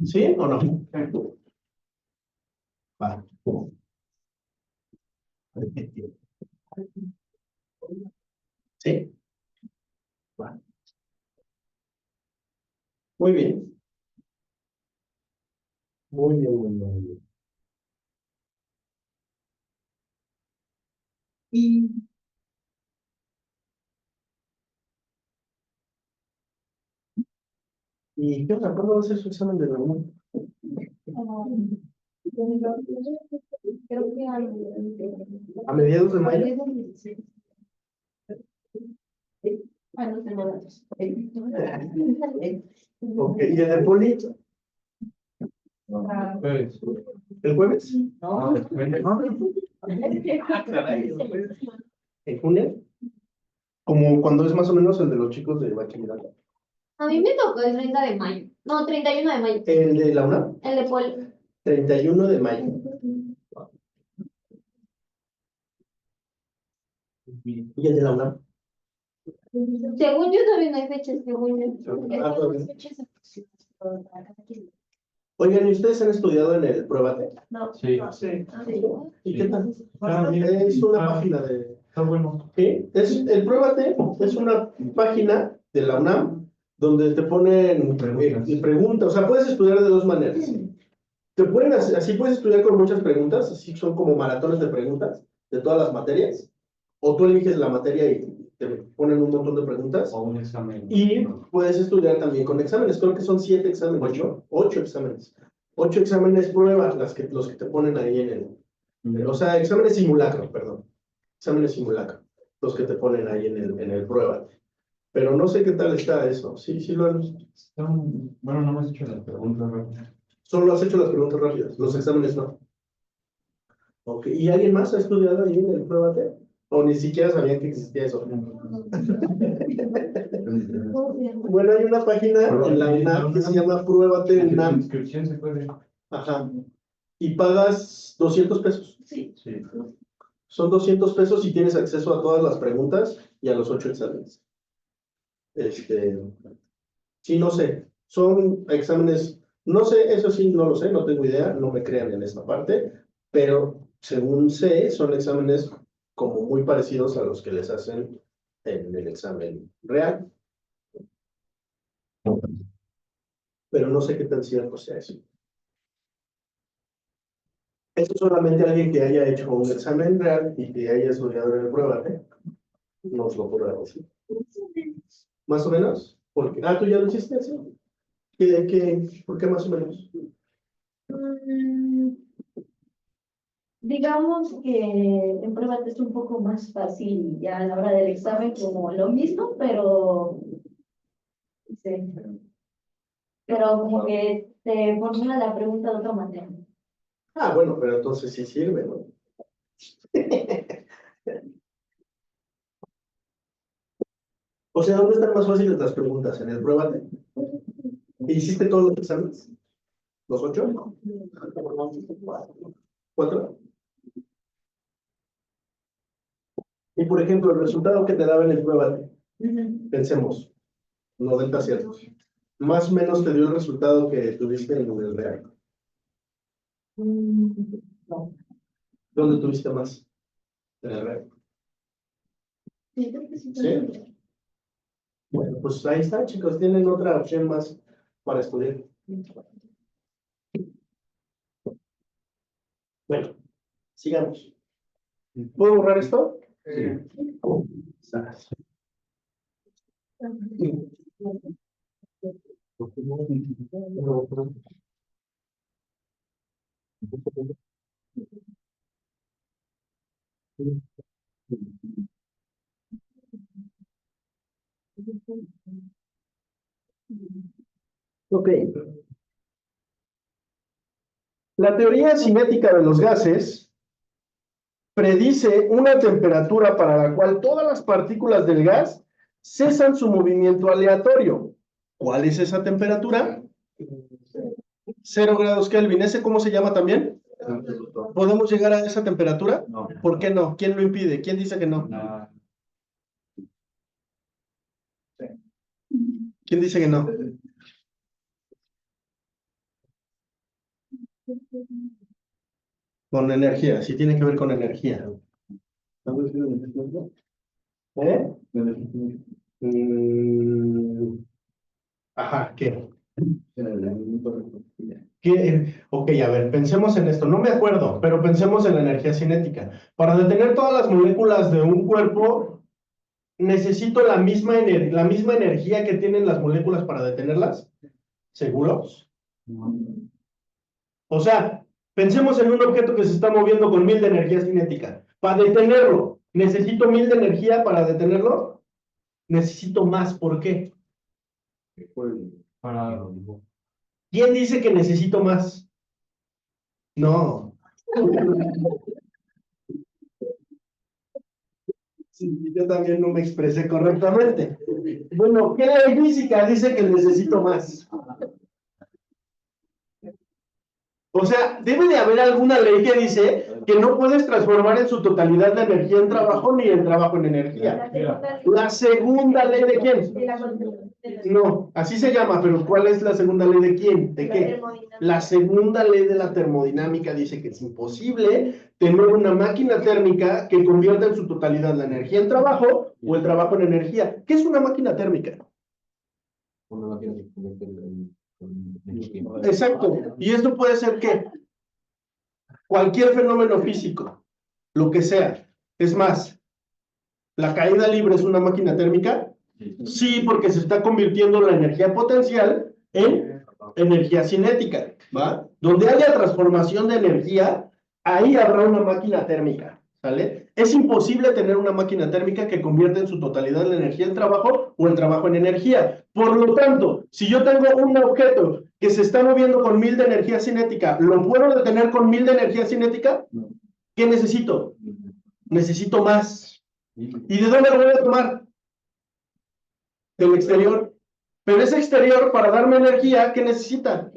¿Sí o no? Va. Sí. Va. Muy bien. Muy bien, muy bien, muy bien. ¿Y qué onda? ¿Cuándo va a ser su examen de la UNAM? Creo que ¿A mediados de mayo? no sé nada. Ok, ¿y el de poli? ¿El jueves? ¿En junio? Como cuando es más o menos el de los chicos de bachillerato. A mí me tocó el 30 de mayo. No, 31 de mayo. ¿El de la UNAM? El de Poli. 31 de mayo. ¿Y el de la UNAM? Según yo todavía no hay fechas, según yo. Todavía. Oigan, ¿y ustedes han estudiado en el Pruébate? No. Sí. ¿Y qué tal? Es una página de... Está bueno. ¿Sí? El Pruébate es una página de la UNAM donde te ponen preguntas. O sea, puedes estudiar de dos maneras. Te pueden hacer, así puedes estudiar con muchas preguntas, así son como maratones de preguntas de todas las materias. O tú eliges la materia y te ponen un montón de preguntas. O un examen. Y puedes estudiar también con exámenes. Creo que son 7 exámenes. 8. 8 exámenes. 8 exámenes pruebas los que te ponen ahí en el... O sea, exámenes simulacro, perdón. Exámenes simulacro. los que te ponen ahí en el prueba. Pero no sé qué tal está eso. Sí, sí lo han... Bueno, no me has hecho la pregunta, ¿verdad? Solo has hecho las preguntas rápidas, los exámenes no. Ok, ¿y alguien más ha estudiado ahí en el Pruébate? ¿O ni siquiera sabían que existía eso? Bueno, hay una página en la UNAM que se llama Pruébate La UNAM. inscripción se puede. Ajá. Y pagas 200 pesos. Sí. Sí. Son 200 pesos y tienes acceso a todas las preguntas y a los 8 exámenes. Sí, no sé. Son exámenes, no sé, eso sí, no lo sé, no tengo idea, no me crean en esta parte, pero según sé, son exámenes como muy parecidos a los que les hacen en el examen real. Pero no sé qué tan cierto sea eso. Eso solamente alguien que haya hecho un examen real y que haya estudiado en el prueba, ¿eh? Nos lo podrá decir. ¿Más o menos? Porque, tú ya lo hiciste, ¿sí? ¿Por qué más o menos? Mm, digamos que en prueba es un poco más fácil ya a la hora del examen, como lo mismo, pero sí, pero como que te formula la pregunta de otra manera. Bueno, pero entonces sí sirve, ¿no? O sea, ¿dónde están más fáciles las preguntas? ¿En el pruébate? ¿Hiciste todos los exámenes? ¿Los 8? ¿4? Y por ejemplo, el resultado que te daba en el pruébate, pensemos, 90 aciertos. Más o menos te dio el resultado que tuviste en el real. No. ¿Dónde tuviste más? En el real. Sí, creo que sí. ¿Sí? Bueno, pues ahí está, chicos, tienen otra opción más para estudiar. Bueno, sigamos. ¿Puedo borrar esto? Sas. Ok. La teoría cinética de los gases predice una temperatura para la cual todas las partículas del gas cesan su movimiento aleatorio. ¿Cuál es esa temperatura? 0 grados Kelvin. ¿Ese cómo se llama también? ¿Podemos llegar a esa temperatura? No. ¿Por qué no? ¿Quién lo impide? ¿Quién dice que no? ¿Quién dice que no? Con energía, sí tiene que ver con energía. ¿Eh? Ajá, ¿qué? Ok, a ver, pensemos en esto. No me acuerdo, pero pensemos en la energía cinética. Para detener todas las moléculas de un cuerpo, ¿necesito la misma energía que tienen las moléculas para detenerlas? ¿Seguros? O sea, pensemos en un objeto que se está moviendo con 1000 de energía cinética. Para detenerlo, ¿necesito 1000 de energía para detenerlo? Necesito más. ¿Por qué? ¿Quién dice que necesito más? No. Sí, yo también no me expresé correctamente. Bueno, ¿qué ley física dice que necesito más? O sea, debe de haber alguna ley que dice que no puedes transformar en su totalidad la energía en trabajo ni el trabajo en energía. La segunda ley de quién? No, así se llama, pero ¿cuál es la segunda ley de quién? ¿De qué? La segunda ley de la termodinámica dice que es imposible tener una máquina térmica que convierta en su totalidad la energía en trabajo o el trabajo en energía. ¿Qué es una máquina térmica? Una máquina que convierte en energía. Exacto. Y esto puede ser ¿qué? Cualquier fenómeno físico, lo que sea. Es más, ¿la caída libre es una máquina térmica? Sí, porque se está convirtiendo la energía potencial en energía cinética, ¿va? Donde haya transformación de energía, ahí habrá una máquina térmica. ¿Sale? Es imposible tener una máquina térmica que convierta en su totalidad la energía en trabajo o el trabajo en energía. Por lo tanto, si yo tengo un objeto que se está moviendo con 1000 de energía cinética, ¿lo puedo detener con 1000 de energía cinética? ¿Qué necesito? Necesito más. ¿Y de dónde lo voy a tomar? Del exterior. Pero ese exterior, para darme energía, ¿qué necesita?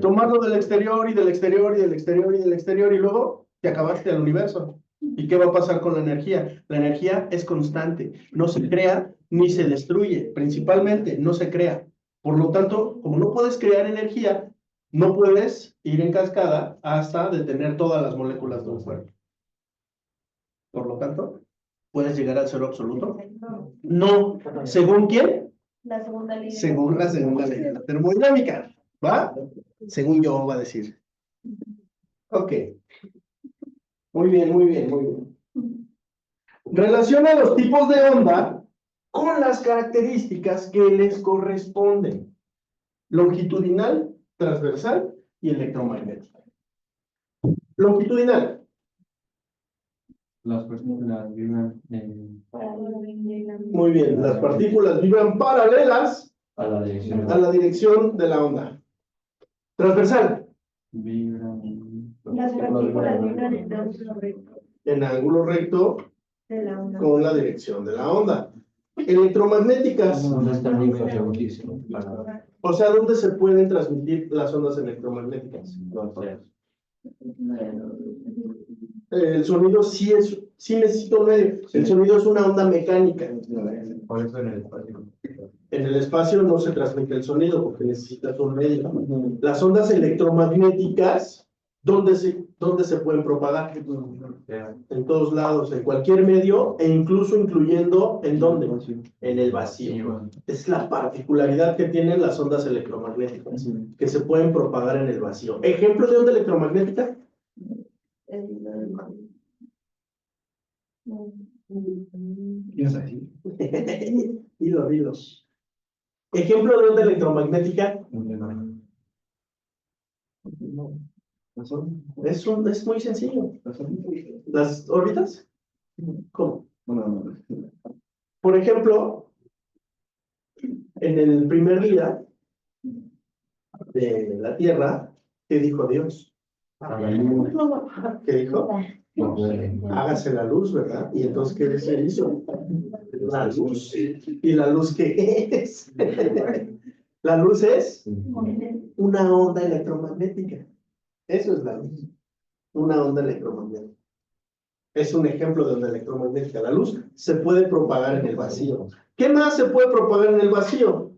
Tomarlo del exterior y del exterior y del exterior y del exterior y luego te acabaste el universo. ¿Y qué va a pasar con la energía? La energía es constante, no se crea ni se destruye, principalmente no se crea. Por lo tanto, como no puedes crear energía, no puedes ir en cascada hasta detener todas las moléculas de un cuerpo. Por lo tanto, ¿puedes llegar al cero absoluto? No. ¿Según quién? La segunda ley. Según la segunda ley de la termodinámica, ¿va? Según yo va a decir. Ok. Muy bien, muy bien, muy bien. Relaciona los tipos de onda con las características que les corresponden. Longitudinal, transversal y electromagnética. Longitudinal. Las personas vibran Muy bien, las partículas vibran paralelas a la dirección. a la dirección de la onda. Transversal. Vibran. Las partículas vibran en ángulo recto En ángulo recto de la onda. con la dirección de la onda. Electromagnéticas. ¿Dónde está el infrarrevolutísimo? O sea, ¿dónde se pueden transmitir las ondas electromagnéticas? El sonido sí necesita un medio. El sonido es una onda mecánica. Por eso en el espacio. En el espacio no se transmite el sonido porque necesitas un medio. Las ondas electromagnéticas, ¿dónde se pueden propagar? En todos lados, en cualquier medio e incluso incluyendo ¿en dónde? En el vacío. Es la particularidad que tienen las ondas electromagnéticas, que se pueden propagar en el vacío. ¿Ejemplo de onda electromagnética? Dilo. Ejemplo de onda electromagnética. Es muy sencillo. ¿Las órbitas? ¿Cómo? Por ejemplo, en el primer día de la Tierra, ¿qué dijo Dios? ¿Qué dijo? Hágase la luz, ¿verdad? Y entonces, ¿qué se hizo? La luz. ¿Y la luz qué es? La luz es una onda electromagnética. Eso es la luz. Una onda electromagnética. Es un ejemplo de onda electromagnética. La luz se puede propagar en el vacío. ¿Qué más se puede propagar en el vacío?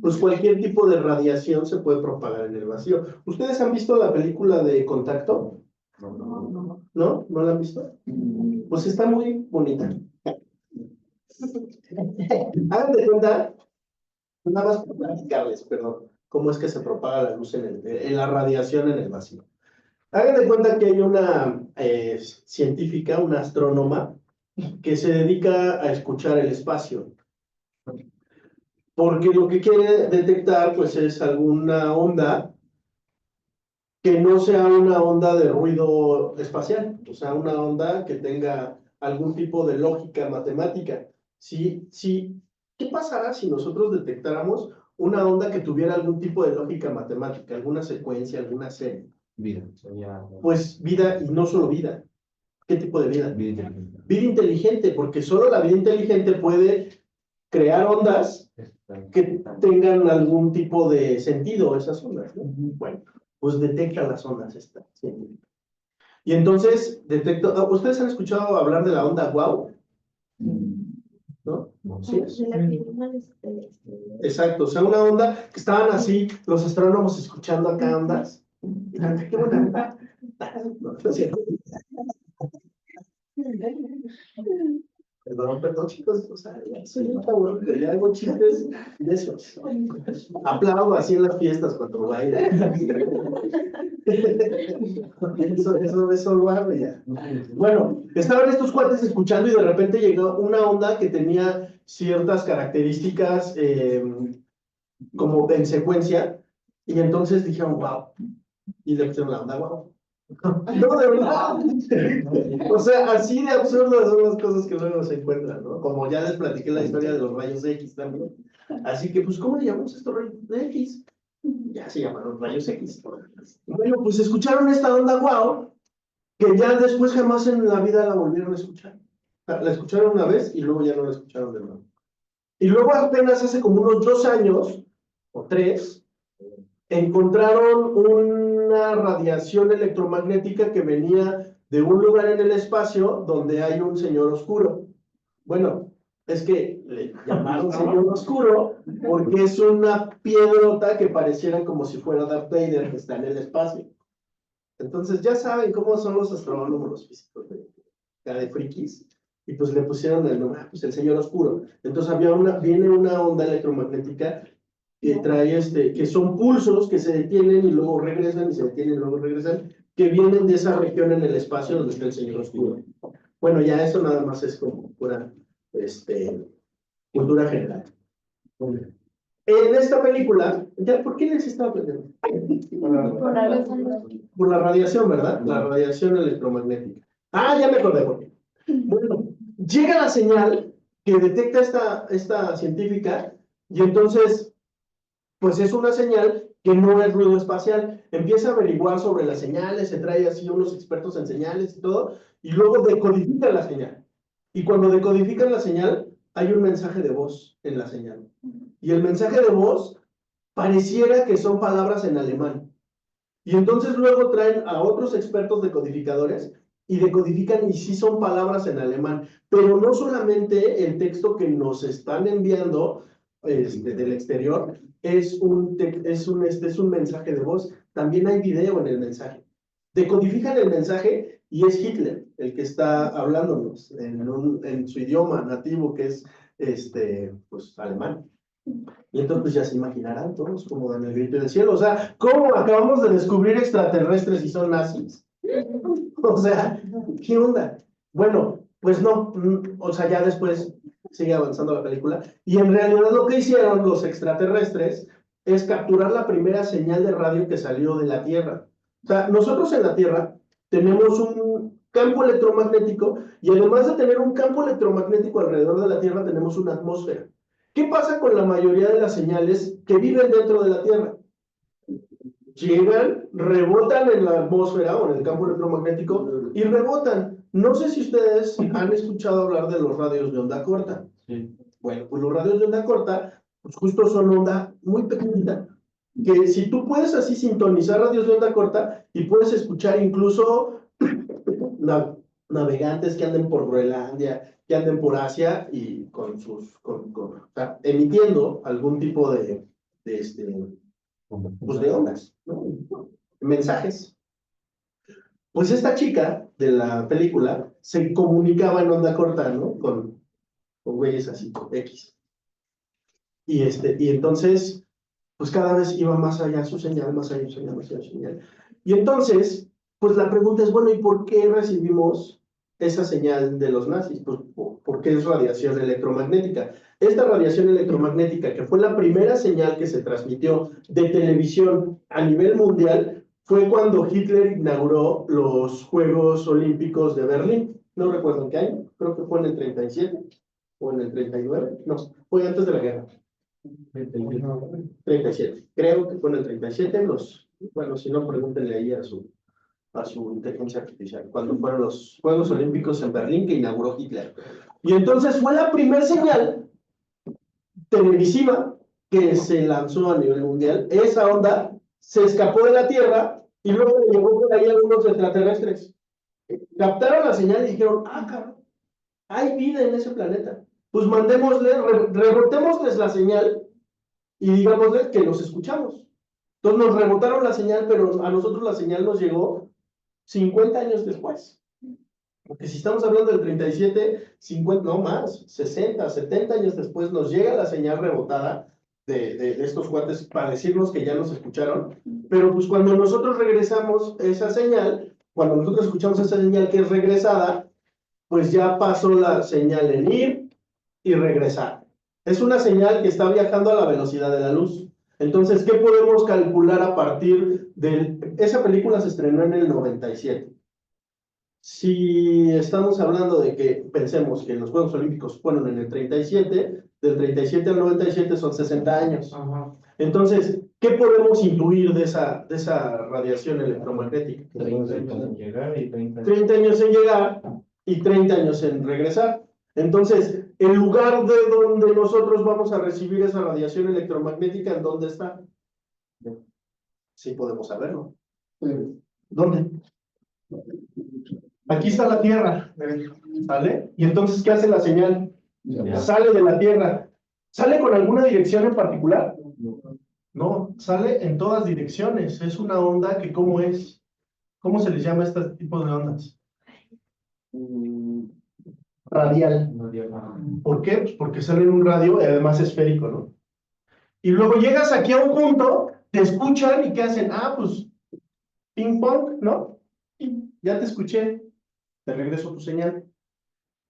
Pues cualquier tipo de radiación se puede propagar en el vacío. ¿Ustedes han visto la película de Contacto? ¿No? ¿No la han visto? Pues está muy bonita. Hagan de cuenta, nada más para platicarles, perdón, cómo es que se propaga la luz en la radiación en el vacío. Hagan de cuenta que hay una científica, una astrónoma, que se dedica a escuchar el espacio. Porque lo que quiere detectar, pues, es alguna onda que no sea una onda de ruido espacial, o sea, una onda que tenga algún tipo de lógica matemática. ¿Qué pasará si nosotros detectáramos una onda que tuviera algún tipo de lógica matemática, alguna secuencia, alguna serie? Vida. Sería... Pues vida, y no solo vida. ¿Qué tipo de vida? Vida inteligente. Vida inteligente, porque solo la vida inteligente puede crear ondas que tengan algún tipo de sentido, esas ondas, ¿no? Bueno, pues detecta las ondas esta científica. Y entonces detecta, ¿ustedes han escuchado hablar de la onda wow? ¿No? Sí. Exacto, o sea, una onda que estaban así, los astrónomos escuchando acá ondas. Y la qué buena. No es cierto. Perdón, chicos, o sea, soy un cabrón, ya hago chistes de esos. Aplaudo así en las fiestas cuando baila. Eso lo hago ya. Bueno, estaban estos cuates escuchando y de repente llegó una onda que tenía ciertas características como en secuencia, y entonces dijeron, wow, y le pusieron la onda, wow. No, de verdad. O sea, así de absurdas son las cosas que luego se encuentran, ¿no? Como ya les platiqué la historia de los rayos X también. Así que, pues, ¿cómo le llamamos a estos rayos X? Ya se llamaron rayos X. Bueno, pues escucharon esta onda wow, que ya después jamás en la vida la volvieron a escuchar. O sea, la escucharon una vez y luego ya no la escucharon de nuevo. Y luego apenas hace como unos 2 años, o 3, encontraron una radiación electromagnética que venía de un lugar en el espacio donde hay un señor oscuro. Bueno, es que le llamaron señor oscuro porque es una piedrota que pareciera como si fuera Darth Vader que está en el espacio. Entonces ya saben cómo son los astrónomos, los físicos de frikis, y pues le pusieron el nombre, pues el señor oscuro. Entonces viene una onda electromagnética que trae que son pulsos que se detienen y luego regresan, y se detienen y luego regresan, que vienen de esa región en el espacio donde está el señor oscuro. Bueno, ya eso nada más es como pura, cultura general. En esta película, ¿por qué les estaba aprendiendo? Por la radiación, ¿verdad? La radiación electromagnética. Ah, ya me acordé por qué. Bueno, llega la señal que detecta esta científica, y entonces, pues es una señal que no es ruido espacial. Empieza a averiguar sobre las señales, se trae así unos expertos en señales y todo, y luego decodifica la señal. Y cuando decodifican la señal, hay un mensaje de voz en la señal. Y el mensaje de voz pareciera que son palabras en alemán. Y entonces luego traen a otros expertos decodificadores y decodifican y sí son palabras en alemán. Pero no solamente el texto que nos están enviando del exterior es un mensaje de voz, también hay video en el mensaje. Decodifican el mensaje y es Hitler el que está hablándonos en su idioma nativo, que es pues alemán. Y entonces pues ya se imaginarán todos como en el grito del cielo. O sea, ¿cómo acabamos de descubrir extraterrestres y son nazis? O sea, ¿qué onda? Bueno, pues no, o sea, ya después sigue avanzando la película. Y en realidad lo que hicieron los extraterrestres es capturar la primera señal de radio que salió de la Tierra. O sea, nosotros en la Tierra tenemos un campo electromagnético y además de tener un campo electromagnético alrededor de la Tierra, tenemos una atmósfera. ¿Qué pasa con la mayoría de las señales que viven dentro de la Tierra? Llegan, rebotan en la atmósfera o en el campo electromagnético y rebotan. No sé si ustedes han escuchado hablar de los radios de onda corta. Sí. Bueno, pues los radios de onda corta, pues justo son onda muy pequeñita, que si tú puedes así sintonizar radios de onda corta y puedes escuchar incluso navegantes que anden por Groenlandia, que anden por Asia y o sea, emitiendo algún tipo pues de ondas, ¿no? Mensajes. Pues esta chica de la película se comunicaba en onda corta, ¿no? Con güeyes así, X. Y entonces, pues cada vez iba más allá su señal, más allá su señal, más allá su señal. Y entonces, pues la pregunta es, bueno, ¿y por qué recibimos esa señal de los nazis? Pues porque es radiación electromagnética. Esta radiación electromagnética, que fue la primera señal que se transmitió de televisión a nivel mundial, fue cuando Hitler inauguró los Juegos Olímpicos de Berlín. No recuerdo en qué año, creo que fue en el 37 o en el 39, no, fue antes de la guerra. 37, creo que fue en el 37, bueno, si no, pregúntenle ahí a su inteligencia artificial, cuando fueron los Juegos Olímpicos en Berlín que inauguró Hitler. Y entonces fue la primera señal televisiva que se lanzó a nivel mundial. Esa onda se escapó de la Tierra y luego llegó por ahí algunos extraterrestres. Captaron la señal y dijeron, ah, cabrón, hay vida en ese planeta. Pues mandémosle, rebotémosles la señal y digámosles que los escuchamos. Entonces nos rebotaron la señal, pero a nosotros la señal nos llegó 50 años después. Porque si estamos hablando del 37, 50, no más, 60, 70 años después nos llega la señal rebotada de estos cuates para decirnos que ya nos escucharon. Pero pues cuando nosotros regresamos esa señal, cuando nosotros escuchamos esa señal que es regresada, pues ya pasó la señal en ir y regresar. Es una señal que está viajando a la velocidad de la luz. Entonces, ¿qué podemos calcular a partir de... Esa película se estrenó en el 97. Si estamos hablando de que pensemos que los Juegos Olímpicos fueron en el 37, del 37 al 97 son 60 años. Ajá. Entonces, ¿qué podemos incluir de esa radiación electromagnética? 30 años en llegar y 30 años. 30 años en llegar y 30 años en regresar. Entonces, el lugar de donde nosotros vamos a recibir esa radiación electromagnética, ¿en dónde está? Sí podemos saberlo. ¿Dónde? Aquí está la Tierra, ¿vale? Y entonces, ¿qué hace la señal? Sale de la Tierra. ¿Sale con alguna dirección en particular? No, sale en todas direcciones. Es una onda que, ¿cómo es? ¿Cómo se les llama a este tipo de ondas? Radial. ¿Por qué? Pues porque sale en un radio y además esférico, ¿no? Y luego llegas aquí a un punto, te escuchan y ¿qué hacen? Ah, pues, ping pong, ¿no? Ya te escuché, te regreso tu señal.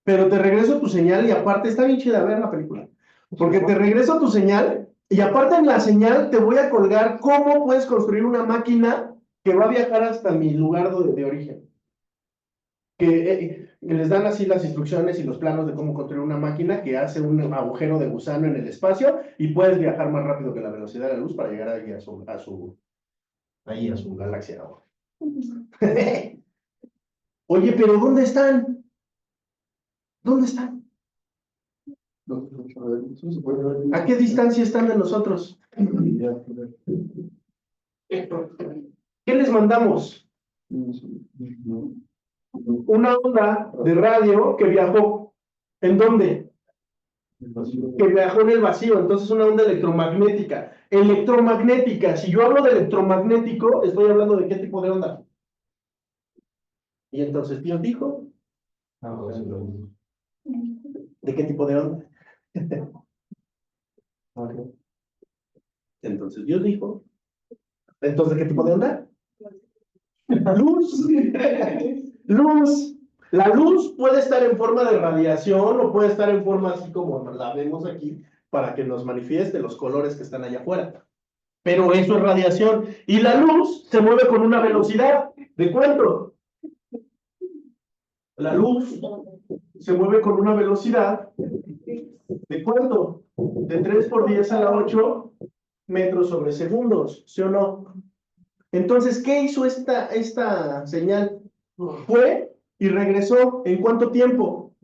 Pero te regreso tu señal y aparte, está bien chida ver la película. Porque te regreso tu señal y aparte en la señal te voy a colgar cómo puedes construir una máquina que va a viajar hasta mi lugar de origen. Que les dan así las instrucciones y los planos de cómo construir una máquina que hace un agujero de gusano en el espacio y puedes viajar más rápido que la velocidad de la luz para llegar ahí a su galaxia. Oye, pero ¿dónde están? ¿Dónde están? ¿A qué distancia están de nosotros? ¿Qué les mandamos? Una onda de radio que viajó. ¿En dónde? Que viajó en el vacío. Entonces una onda electromagnética. Electromagnética. Si yo hablo de electromagnético, estoy hablando de qué tipo de onda. Y entonces Dios dijo, ¿de qué tipo de onda? Entonces Dios dijo, ¿entonces de qué tipo de onda? Luz. Luz. La luz puede estar en forma de radiación o puede estar en forma así como la vemos aquí para que nos manifieste los colores que están allá afuera. Pero eso es radiación. Y la luz se mueve con una velocidad. ¿De cuánto? La luz se mueve con una velocidad. ¿De cuánto? De 3 por 10 a la 8 metros sobre segundos. ¿Sí o no? Entonces, ¿qué hizo esta señal? Fue y regresó. ¿En cuánto tiempo?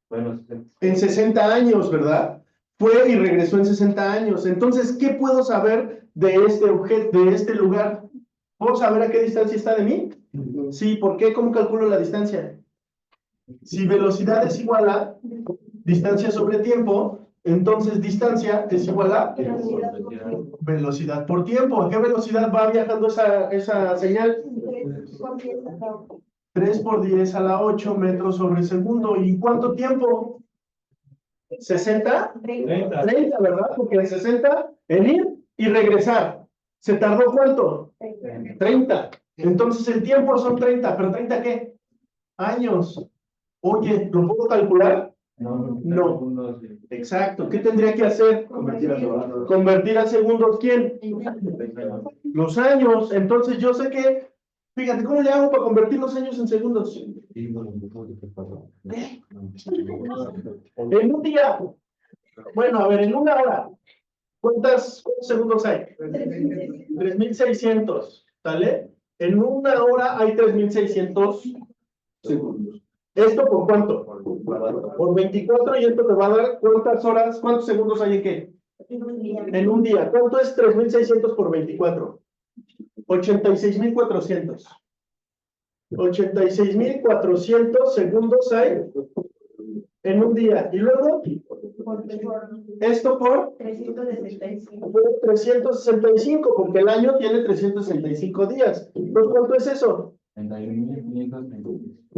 Bueno, En 60 años, ¿verdad? Fue y regresó en 60 años. Entonces, ¿qué puedo saber de este objeto, de este lugar? ¿Puedo saber a qué distancia está de mí? Sí, ¿por qué? ¿Cómo calculo la distancia? Si velocidad es igual a distancia sobre tiempo, entonces distancia es igual a velocidad por tiempo. ¿A qué velocidad va viajando esa señal? 3 por 10 a la 8 metros sobre segundo. ¿Y cuánto tiempo? ¿60? 30, ¿verdad? Porque en 60 en ir y regresar. ¿Se tardó cuánto? 30. Entonces el tiempo son 30, ¿pero 30 qué? Años. Oye, ¿lo puedo calcular? No. Exacto. ¿Qué tendría que hacer? Convertir a segundos. ¿Quién? Los años. Entonces yo sé que, fíjate, ¿cómo le hago para convertir los años en segundos? En un día. Bueno, a ver, en una hora. ¿Cuántos segundos hay? 3600. ¿Sale? En una hora hay 3600 segundos. ¿Esto por cuánto? Por 24 y esto te va a dar ¿cuántas horas? ¿Cuántos segundos hay en qué? En un día. ¿Cuánto es 3600 por 24? 86,400. 86,400 segundos hay en un día. Y luego, esto por 365, porque el año tiene 365 días. Entonces, ¿cuánto es eso?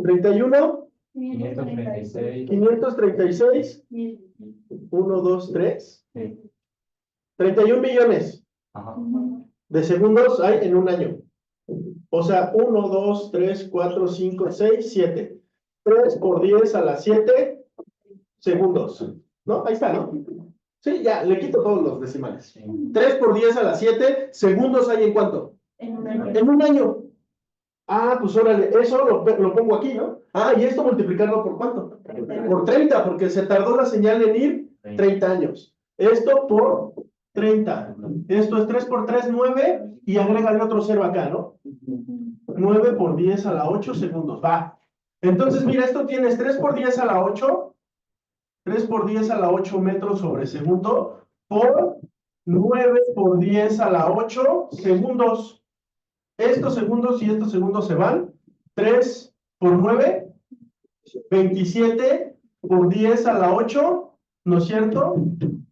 31. 536. 1, 2, 3. 31 millones de segundos hay en un año. O sea, 1, 2, 3, 4, 5, 6, 7. 3 por 10 a la 7 segundos. ¿No? Ahí está, ¿no? Sí, ya, le quito todos los decimales. 3 por 10 a la 7, segundos hay en cuánto? En un año. En un año. Ah, pues órale, eso lo pongo aquí, ¿no? Ah, y esto multiplicarlo por cuánto? Por 30, porque se tardó la señal en ir 30 años. Esto por 30. Esto es 3 por 3, 9, y agrégale otro 0 acá, ¿no? 9 por 10 a la 8 segundos. Va. Entonces, mira, esto tienes 3 por 10 a la 8, 3 por 10 a la 8 metros sobre segundo, por 9 por 10 a la 8 segundos. Estos segundos y estos segundos se van. 3 por 9, 27 por 10 a la 8, ¿no es cierto?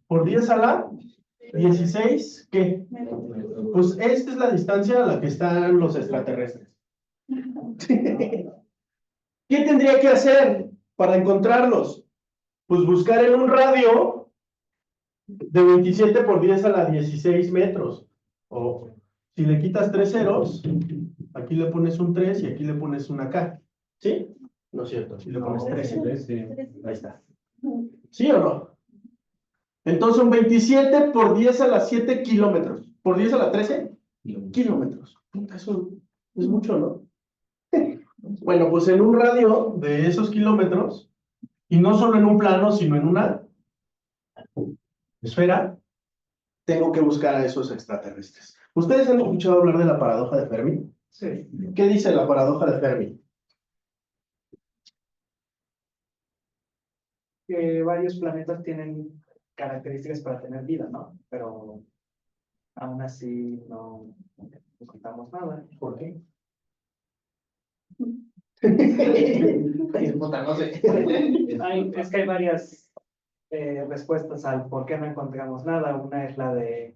Por 10 a la 16, ¿qué? Pues esta es la distancia a la que están los extraterrestres. ¿Qué tendría que hacer para encontrarlos? Pues buscar en un radio de 27 por 10 a la 16 metros. O si le quitas 3 ceros, aquí le pones un 3 y aquí le pones una K. ¿Sí? No es cierto, aquí le pones 13. Ahí está. ¿Sí o no? Entonces son 27 por 10 a la 7 kilómetros. ¿Por 10 a la 13? Kilómetros. Eso es mucho, ¿no? Bueno, pues en un radio de esos kilómetros, y no solo en un plano, sino en una esfera, tengo que buscar a esos extraterrestres. ¿Ustedes han escuchado hablar de la paradoja de Fermi? Sí. ¿Qué dice la paradoja de Fermi? Que varios planetas tienen características para tener vida, ¿no? Pero aún así no encontramos nada. ¿Por qué? Ay, puta, no sé. Es que hay varias respuestas al por qué no encontramos nada. Una es la de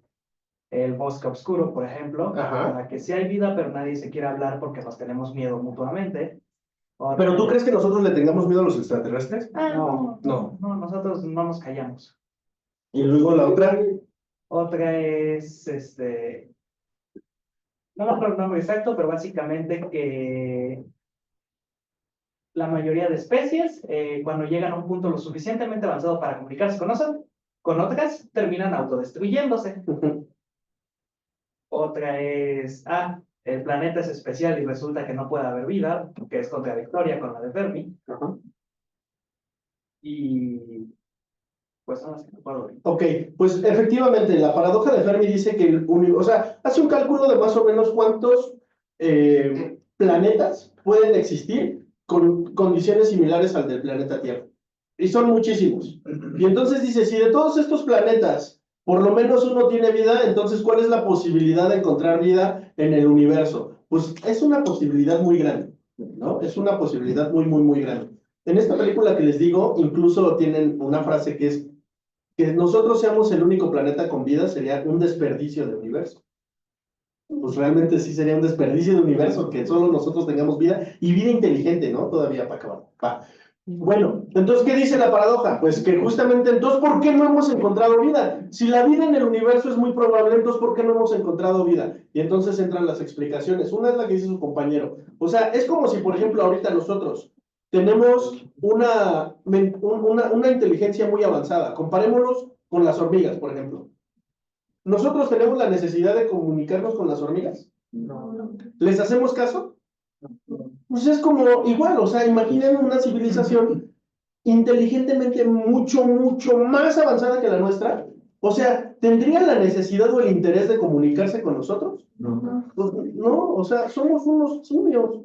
el bosque oscuro, por ejemplo, Ajá. en la que sí hay vida, pero nadie se quiere hablar porque nos tenemos miedo mutuamente. ¿Pero tú crees que nosotros le tengamos miedo a los extraterrestres? No, No. no, nosotros no nos callamos. Y luego la otra. Otra es, no me acuerdo el nombre exacto, pero básicamente que la mayoría de especies, cuando llegan a un punto lo suficientemente avanzado para comunicarse con otras, terminan autodestruyéndose. Otra es, el planeta es especial y resulta que no puede haber vida, que es contradictoria con la de Fermi. Ajá. Y pues no, no puedo ver. Ok, pues efectivamente, la paradoja de Fermi dice que o sea, hace un cálculo de más o menos cuántos planetas pueden existir con condiciones similares al del planeta Tierra. Y son muchísimos. Y entonces dice, si de todos estos planetas por lo menos uno tiene vida, entonces ¿cuál es la posibilidad de encontrar vida en el universo? Pues es una posibilidad muy grande, ¿no? Es una posibilidad muy, muy, muy grande. En esta película que les digo, incluso tienen una frase que es que nosotros seamos el único planeta con vida sería un desperdicio de universo. Pues realmente sí sería un desperdicio de universo que solo nosotros tengamos vida y vida inteligente, ¿no? Todavía para acabar. Va. Bueno, entonces, ¿qué dice la paradoja? Pues que justamente, entonces, ¿por qué no hemos encontrado vida? Si la vida en el universo es muy probable, entonces, ¿por qué no hemos encontrado vida? Y entonces entran las explicaciones. Una es la que dice su compañero. O sea, es como si, por ejemplo, ahorita nosotros tenemos una inteligencia muy avanzada. Comparémonos con las hormigas, por ejemplo. ¿Nosotros tenemos la necesidad de comunicarnos con las hormigas? No. ¿Les hacemos caso? Pues es como igual, o sea, imaginen una civilización inteligentemente mucho, mucho más avanzada que la nuestra. O sea, ¿tendrían la necesidad o el interés de comunicarse con nosotros? Pues, no, o sea, somos unos simios,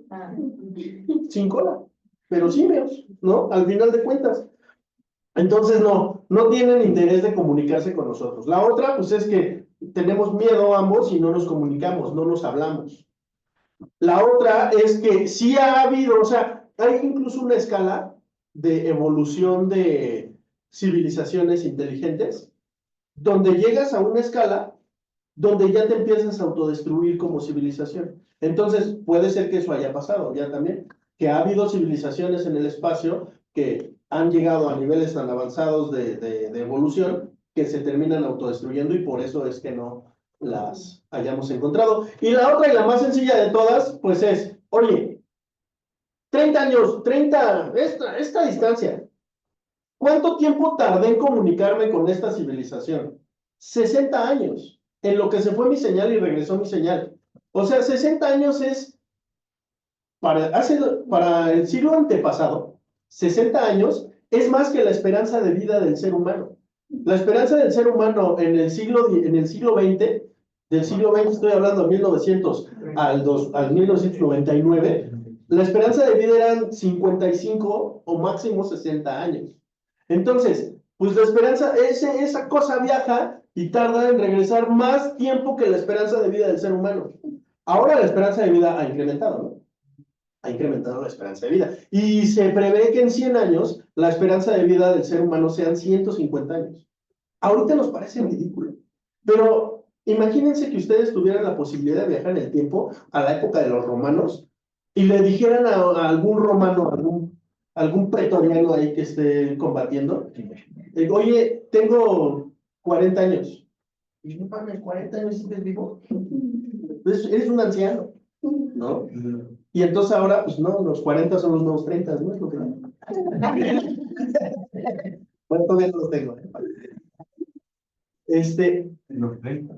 sin cola, pero simios, ¿no? Al final de cuentas. Entonces, no tienen interés de comunicarse con nosotros. La otra, pues es que tenemos miedo ambos y no nos comunicamos, no nos hablamos. La otra es que sí ha habido, o sea, hay incluso una escala de evolución de civilizaciones inteligentes, donde llegas a una escala donde ya te empiezas a autodestruir como civilización. Entonces, puede ser que eso haya pasado ya también, que ha habido civilizaciones en el espacio que han llegado a niveles tan avanzados de evolución que se terminan autodestruyendo y por eso es que no las hayamos encontrado. Y la otra y la más sencilla de todas, pues es, oye, 30 años, esta distancia, ¿Cuánto tiempo tardé en comunicarme con esta civilización? 60 años, en lo que se fue mi señal y regresó mi señal. O sea, 60 años es, para el siglo antepasado, 60 años es más que la esperanza de vida del ser humano. La esperanza del ser humano en el siglo XX, del siglo XX estoy hablando de 1900 al 1999, la esperanza de vida eran 55 o máximo 60 años. Entonces, pues la esperanza, esa cosa viaja y tarda en regresar más tiempo que la esperanza de vida del ser humano. Ahora la esperanza de vida ha incrementado, ¿no? Ha incrementado la esperanza de vida. Y se prevé que en 100 años la esperanza de vida del ser humano sean 150 años. Ahorita nos parece ridículo, pero imagínense que ustedes tuvieran la posibilidad de viajar en el tiempo a la época de los romanos y le dijeran a algún romano, algún pretoriano ahí que esté combatiendo, oye, tengo 40 años. Y no mames, 40 años y sigues vivo. Eres un anciano, ¿no? Y entonces ahora, pues no, los 40 son los nuevos 30, ¿no? Es lo que... Bueno, todavía no los tengo. Los 30.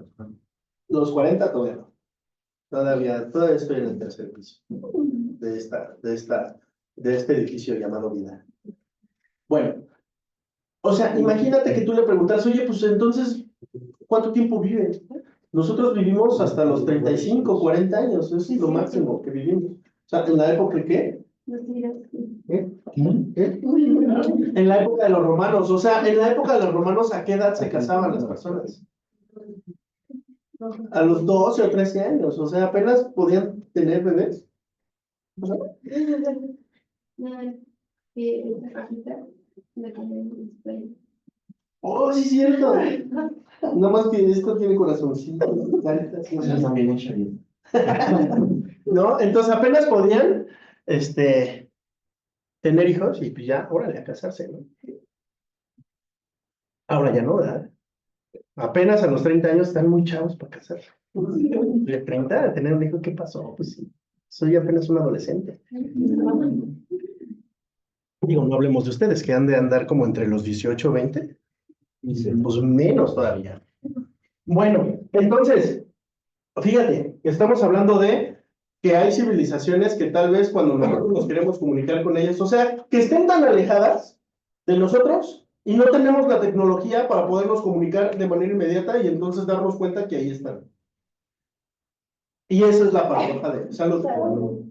Los 40 todavía no. Todavía estoy en el tercer piso de este edificio llamado vida. Bueno, o sea, imagínate que tú le preguntas, oye, pues entonces, ¿cuánto tiempo vives? Nosotros vivimos hasta los 35, 40 años, eso es lo máximo que vivimos. O sea, ¿en la época qué? ¿Eh? En la época de los romanos, o sea, en la época de los romanos, ¿a qué edad se casaban las personas? A los 12 o 13 años, o sea, apenas podían tener bebés. Oh, sí, es cierto. No más que esto tiene corazoncito. Eso también hecho bien. ¿No? Entonces apenas podían, tener hijos y pues ya, órale, a casarse, ¿no? Ahora ya no, ¿verdad? Apenas a los 30 años están muy chavos para casarse. De 30 a tener un hijo, ¿qué pasó? Pues sí, soy apenas un adolescente. Digo, no hablemos de ustedes, que han de andar como entre los 18 o 20. Pues menos todavía. Bueno, entonces, fíjate, estamos hablando de que hay civilizaciones que tal vez cuando nosotros nos queremos comunicar con ellas, o sea, que estén tan alejadas de nosotros y no tenemos la tecnología para podernos comunicar de manera inmediata y entonces darnos cuenta que ahí están. Y esa es la paradoja de salud.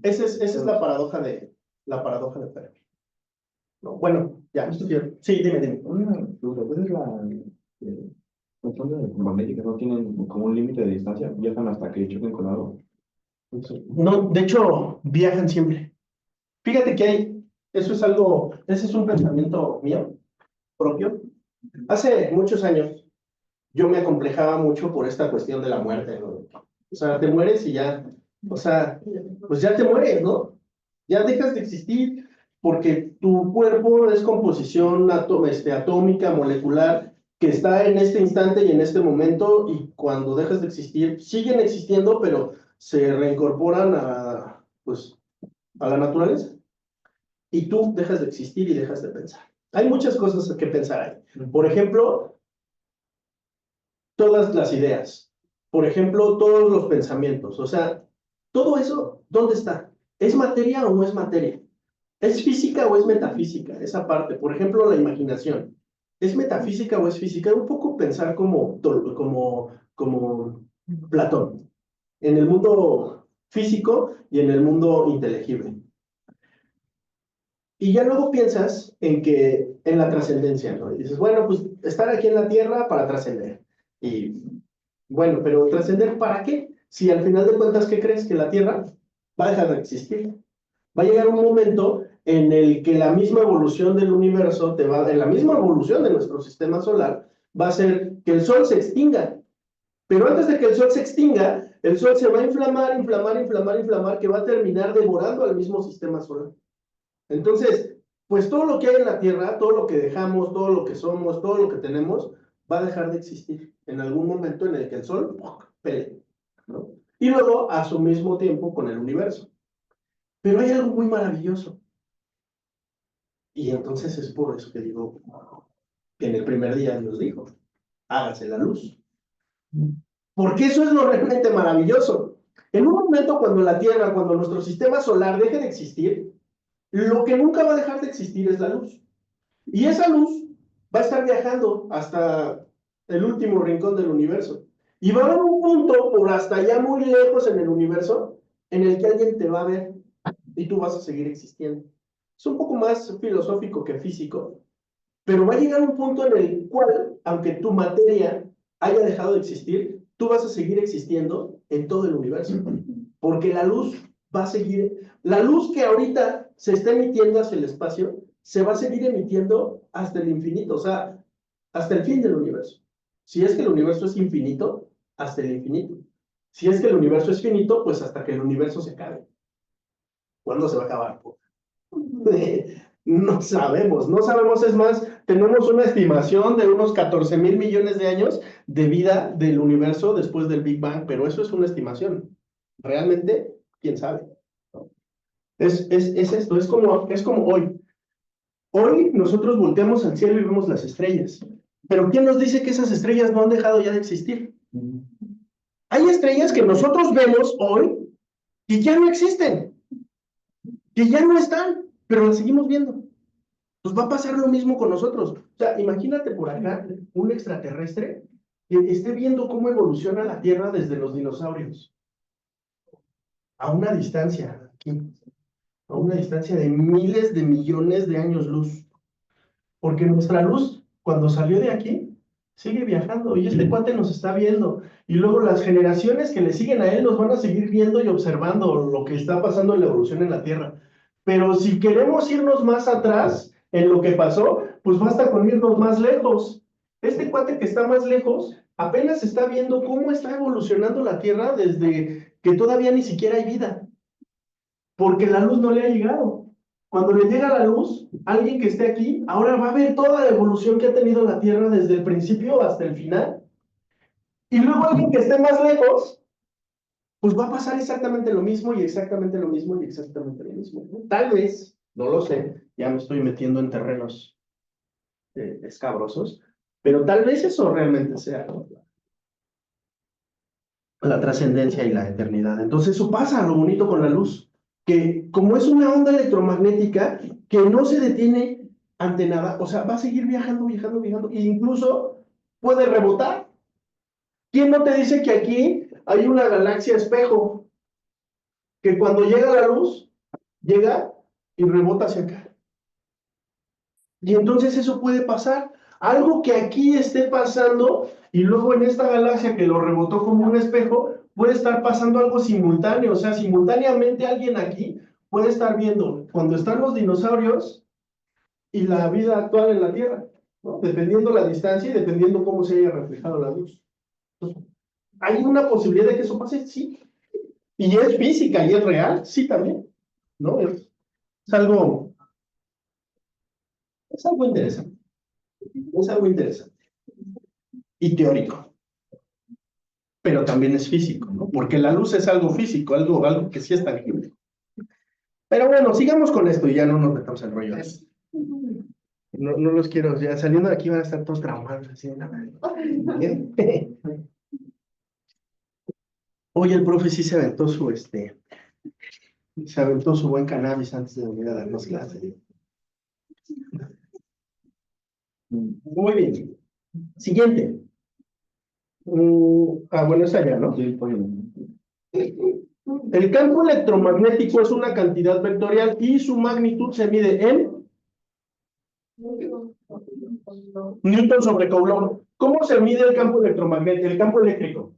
Esa es la paradoja de Fermi. No, bueno, ya. Sí, dime. Una duda, ¿cuál es cuestión de magnética? ¿No tienen como un límite de distancia? ¿Viajan hasta que choquen con algo? No, de hecho, viajan siempre. Fíjate que ese es un pensamiento mío, propio. Hace muchos años, yo me acomplejaba mucho por esta cuestión de la muerte, ¿no? O sea, te mueres y ya, o sea, pues ya te mueres, ¿no? Ya dejas de existir porque tu cuerpo es composición atómica, molecular, que está en este instante y en este momento, y cuando dejas de existir, siguen existiendo, pero se reincorporan pues, a la naturaleza. Y tú dejas de existir y dejas de pensar. Hay muchas cosas que pensar ahí. Por ejemplo, todas las ideas. Por ejemplo, todos los pensamientos. O sea, todo eso, ¿dónde está? ¿Es materia o no es materia? ¿Es física o es metafísica? Esa parte. Por ejemplo, la imaginación. ¿Es metafísica o es física? Un poco pensar como Platón. En el mundo físico y en el mundo inteligible. Y ya luego piensas en la trascendencia, ¿no? Y dices, bueno, pues estar aquí en la Tierra para trascender. Y bueno, pero ¿trascender para qué? Si al final de cuentas, ¿qué crees? Que la Tierra va a dejar de existir. Va a llegar un momento en el que la misma evolución del universo en la misma evolución de nuestro sistema solar, va a hacer que el Sol se extinga. Pero antes de que el Sol se extinga, el Sol se va a inflamar, que va a terminar devorando al mismo sistema solar. Entonces, pues todo lo que hay en la Tierra, todo lo que dejamos, todo lo que somos, todo lo que tenemos, va a dejar de existir en algún momento en el que el Sol pelee, ¿no? Y luego, a su mismo tiempo, con el universo. Pero hay algo muy maravilloso. Y entonces es por eso que digo que en el primer día Dios dijo, hágase la luz. Porque eso es lo realmente maravilloso. En un momento cuando la Tierra, cuando nuestro sistema solar deje de existir, lo que nunca va a dejar de existir es la luz. Y esa luz va a estar viajando hasta el último rincón del universo. Y va a haber un punto por hasta allá muy lejos en el universo en el que alguien te va a ver y tú vas a seguir existiendo. Es un poco más filosófico que físico, pero va a llegar un punto en el cual, aunque tu materia haya dejado de existir, tú vas a seguir existiendo en todo el universo. Porque la luz va a seguir, la luz que ahorita se está emitiendo hacia el espacio, se va a seguir emitiendo hasta el infinito, o sea, hasta el fin del universo. Si es que el universo es infinito, hasta el infinito. Si es que el universo es finito, pues hasta que el universo se acabe. ¿Cuándo se va a acabar? No sabemos, no sabemos, es más, tenemos una estimación de unos 14,000 millones de años de vida del universo después del Big Bang, pero eso es una estimación. Realmente, quién sabe. Es esto, es como hoy. Hoy nosotros volteamos al cielo y vemos las estrellas. Pero ¿quién nos dice que esas estrellas no han dejado ya de existir? Hay estrellas que nosotros vemos hoy y ya no existen, que ya no están, pero las seguimos viendo. Pues va a pasar lo mismo con nosotros. O sea, imagínate por acá un extraterrestre que esté viendo cómo evoluciona la Tierra desde los dinosaurios. A una distancia, aquí, a una distancia de miles de millones de años luz. Porque nuestra luz, cuando salió de aquí, sigue viajando y este cuate nos está viendo. Y luego las generaciones que le siguen a él nos van a seguir viendo y observando lo que está pasando en la evolución en la Tierra. Pero si queremos irnos más atrás en lo que pasó, pues basta con irnos más lejos. Este cuate que está más lejos apenas está viendo cómo está evolucionando la Tierra desde que todavía ni siquiera hay vida. Porque la luz no le ha llegado. Cuando le llega la luz, alguien que esté aquí, ahora va a ver toda la evolución que ha tenido la Tierra desde el principio hasta el final. Y luego alguien que esté más lejos, pues va a pasar exactamente lo mismo y exactamente lo mismo y exactamente lo mismo. Tal vez, no lo sé, ya me estoy metiendo en terrenos escabrosos, pero tal vez eso realmente sea, ¿no?, la trascendencia y la eternidad. Entonces eso pasa, lo bonito con la luz, que como es una onda electromagnética que no se detiene ante nada, o sea, va a seguir viajando, viajando, viajando, e incluso puede rebotar. ¿Quién no te dice que aquí hay una galaxia espejo? Que cuando llega la luz, llega y rebota hacia acá. Y entonces eso puede pasar. Algo que aquí esté pasando y luego en esta galaxia que lo rebotó como un espejo, puede estar pasando algo simultáneo. O sea, simultáneamente alguien aquí puede estar viendo cuando están los dinosaurios y la vida actual en la Tierra, ¿no?, dependiendo la distancia y dependiendo cómo se haya reflejado la luz. Entonces, ¿hay una posibilidad de que eso pase? Sí. ¿Y es física y es real? Sí, también, ¿no? Es algo interesante. Es algo interesante. Y teórico. Pero también es físico, ¿no? Porque la luz es algo físico, algo que sí es tangible. Pero bueno, sigamos con esto y ya no nos metamos en rollo. No, no los quiero, ya saliendo de aquí van a estar todos traumados. Así, ¿no? Hoy el profe sí se aventó su buen cannabis antes de venir a darnos clase. Muy bien. Siguiente. Bueno, es allá, ¿no? El campo electromagnético es una cantidad vectorial y su magnitud se mide en Newton sobre Coulomb. ¿Cómo se mide el campo electromagnético? El campo eléctrico.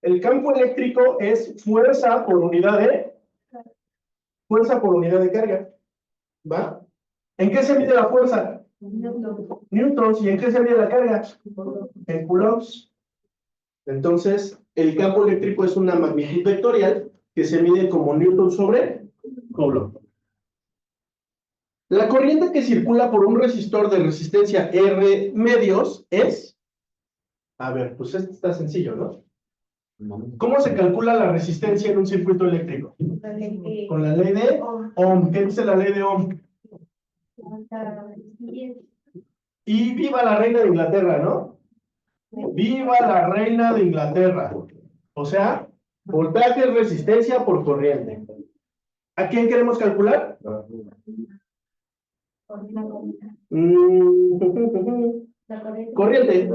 El campo eléctrico es fuerza por unidad de carga. ¿Va? ¿En qué se mide la fuerza? Newtons. ¿Y en qué se mide la carga? En coulombs. Entonces, el campo eléctrico es una magnitud vectorial que se mide como Newton sobre Coulomb. La corriente que circula por un resistor de resistencia R medios es... A ver, pues esto está sencillo, ¿no? ¿Cómo se calcula la resistencia en un circuito eléctrico? Con la ley de Ohm. ¿Qué dice la ley de Ohm? Y viva la reina de Inglaterra, ¿no? Viva la reina de Inglaterra. O sea, voltaje es resistencia por corriente. ¿A quién queremos calcular? Corriente.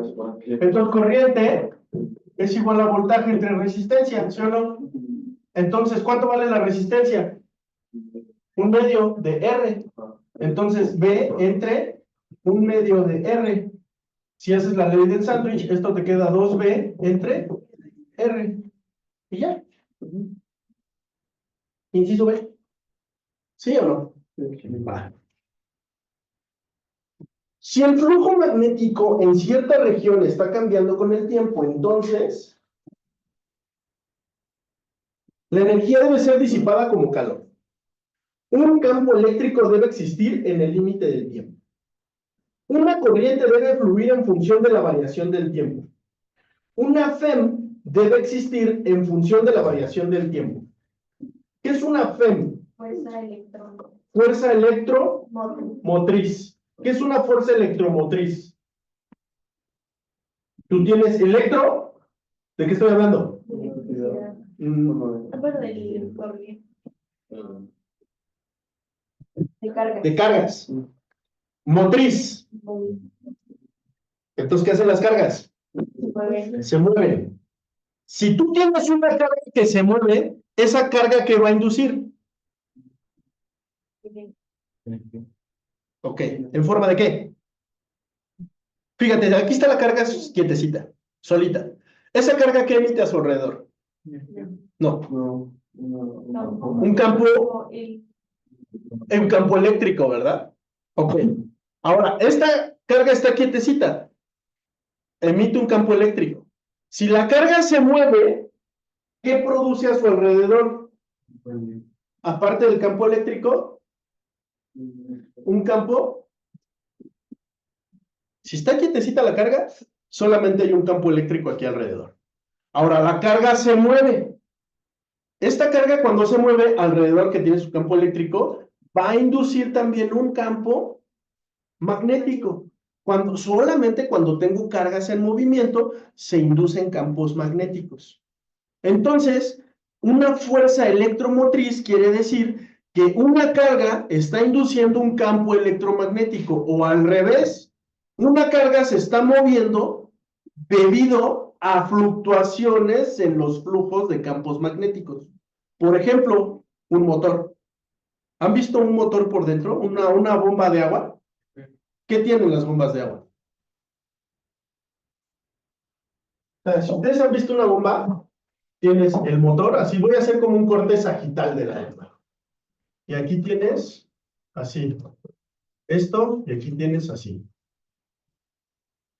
Entonces, corriente es igual a voltaje entre resistencia, ¿sí o no? Entonces, ¿cuánto vale la resistencia? 1/2 de R. Entonces, B entre 1/2 de R. Si haces la ley del sándwich, esto te queda 2B entre R. Y ya. Inciso B. ¿Sí o no? Va. Si el flujo magnético en cierta región está cambiando con el tiempo, entonces la energía debe ser disipada como calor. Un campo eléctrico debe existir en el límite del tiempo. Una corriente debe fluir en función de la variación del tiempo. Una FEM debe existir en función de la variación del tiempo. ¿Qué es una FEM? Fuerza electromotriz. ¿Qué es una fuerza electromotriz? Tú tienes electro. ¿De qué estoy hablando? De cargas. Motriz. Entonces, ¿qué hacen las cargas? Se mueven. Si tú tienes una carga que se mueve, ¿esa carga qué va a inducir? Ok, ¿en forma de qué? Fíjate, aquí está la carga quietecita, solita. ¿Esa carga qué emite a su alrededor? No. Un campo eléctrico, ¿verdad? Ok. Ahora, esta carga está quietecita. Emite un campo eléctrico. Si la carga se mueve, ¿qué produce a su alrededor? Aparte del campo eléctrico, un campo. Si está quietecita la carga, solamente hay un campo eléctrico aquí alrededor. Ahora, la carga se mueve. Esta carga, cuando se mueve alrededor que tiene su campo eléctrico, va a inducir también un campo magnético. Solamente cuando tengo cargas en movimiento, se inducen campos magnéticos. Entonces, una fuerza electromotriz quiere decir que una carga está induciendo un campo electromagnético, o al revés, una carga se está moviendo debido a fluctuaciones en los flujos de campos magnéticos. Por ejemplo, un motor. ¿Han visto un motor por dentro? Una bomba de agua. ¿Qué tienen las bombas de agua? Si ustedes han visto una bomba, tienes el motor, así voy a hacer como un corte sagital de la bomba. Y aquí tienes así, esto, y aquí tienes así,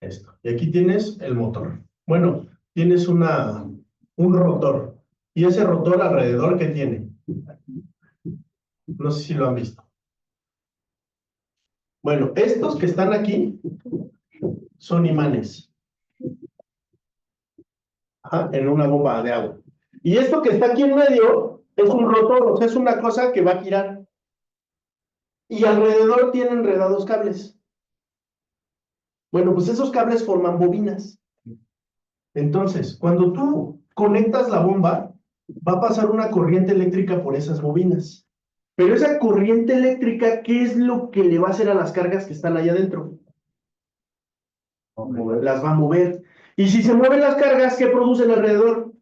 esto. Y aquí tienes el motor. Bueno, tienes un rotor. Y ese rotor alrededor, ¿qué tiene? No sé si lo han visto. Bueno, estos que están aquí son imanes. Ajá, en una bomba de agua. Y esto que está aquí en medio es un rotor, o sea, es una cosa que va a girar. Y alrededor tiene enredados cables. Bueno, pues esos cables forman bobinas. Entonces, cuando tú conectas la bomba, va a pasar una corriente eléctrica por esas bobinas. Pero esa corriente eléctrica, ¿qué es lo que le va a hacer a las cargas que están allá adentro? Las va a mover. Y si se mueven las cargas, ¿qué producen alrededor?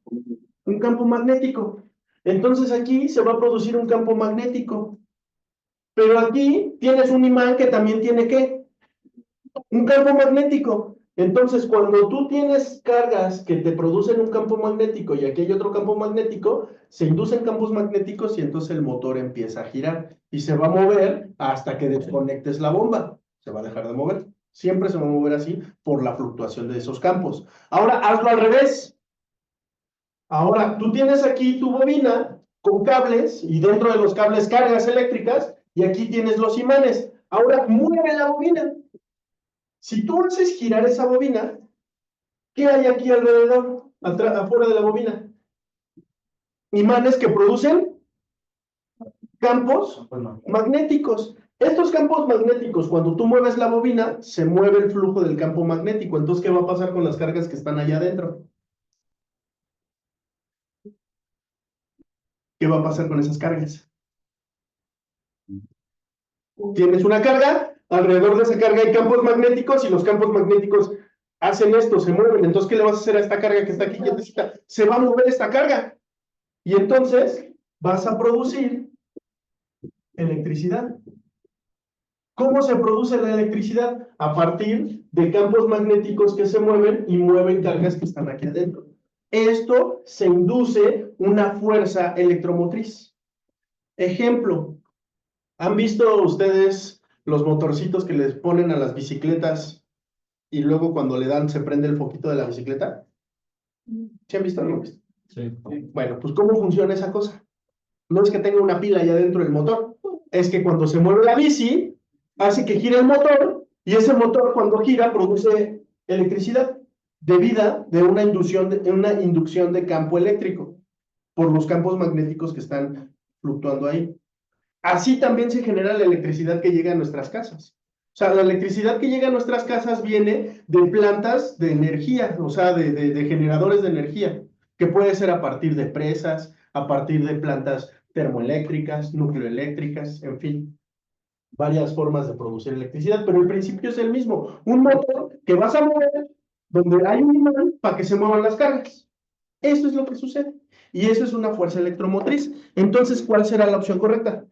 Un campo magnético. Entonces aquí se va a producir un campo magnético. Pero aquí tienes un imán que también tiene ¿qué? Un campo magnético. Entonces, cuando tú tienes cargas que te producen un campo magnético y aquí hay otro campo magnético, se inducen campos magnéticos y entonces el motor empieza a girar y se va a mover hasta que desconectes la bomba. Se va a dejar de mover. Siempre se va a mover así por la fluctuación de esos campos. Ahora, hazlo al revés. Ahora, tú tienes aquí tu bobina con cables y dentro de los cables cargas eléctricas y aquí tienes los imanes. Ahora, mueve la bobina. Si tú haces girar esa bobina, ¿qué hay aquí alrededor, afuera de la bobina? Imanes que producen campos magnéticos. Estos campos magnéticos, cuando tú mueves la bobina, se mueve el flujo del campo magnético. Entonces, ¿qué va a pasar con las cargas que están allá adentro? ¿Qué va a pasar con esas cargas? Tienes una carga, alrededor de esa carga hay campos magnéticos y los campos magnéticos hacen esto, se mueven. Entonces, ¿qué le vas a hacer a esta carga que está aquí quietecita? Se va a mover esta carga. Y entonces vas a producir electricidad. ¿Cómo se produce la electricidad? A partir de campos magnéticos que se mueven y mueven cargas que están aquí adentro. Esto se induce una fuerza electromotriz. Ejemplo, ¿han visto ustedes los motorcitos que les ponen a las bicicletas y luego cuando le dan se prende el foquito de la bicicleta? ¿Sí han visto o no han visto? Sí. Bueno, pues ¿cómo funciona esa cosa? No es que tenga una pila allá dentro del motor, es que cuando se mueve la bici, hace que gire el motor, y ese motor cuando gira produce electricidad debida de una inducción de campo eléctrico por los campos magnéticos que están fluctuando ahí. Así también se genera la electricidad que llega a nuestras casas. O sea, la electricidad que llega a nuestras casas viene de plantas de energía, o sea, de generadores de energía, que puede ser a partir de presas, a partir de plantas termoeléctricas, nucleoeléctricas, en fin, varias formas de producir electricidad, pero el principio es el mismo. Un motor que vas a mover, donde hay un imán para que se muevan las cargas. Eso es lo que sucede. Y eso es una fuerza electromotriz. Entonces, ¿cuál será la opción correcta?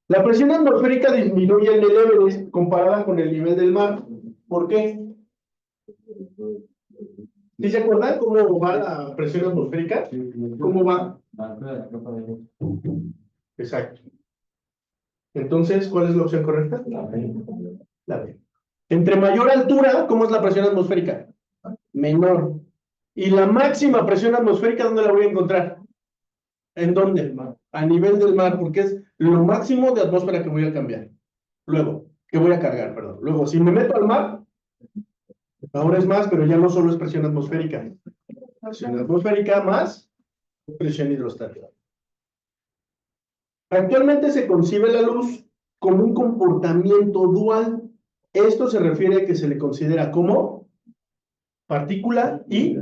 La presión atmosférica disminuye en el Everest comparada con el nivel del mar. ¿Por qué? ¿Sí se acuerdan cómo va la presión atmosférica? ¿Cómo va? Exacto. Entonces, ¿cuál es la opción correcta? La B. Entre mayor altura, ¿cómo es la presión atmosférica? Menor. ¿Y la máxima presión atmosférica dónde la voy a encontrar? ¿En dónde? A nivel del mar, porque es lo máximo de atmósfera que voy a cambiar. Luego, que voy a cargar, perdón. Luego, si me meto al mar, ahora es más, pero ya no solo es presión atmosférica. Presión atmosférica más presión hidrostática. Actualmente se concibe la luz como un comportamiento dual. Esto se refiere a que se le considera como partícula y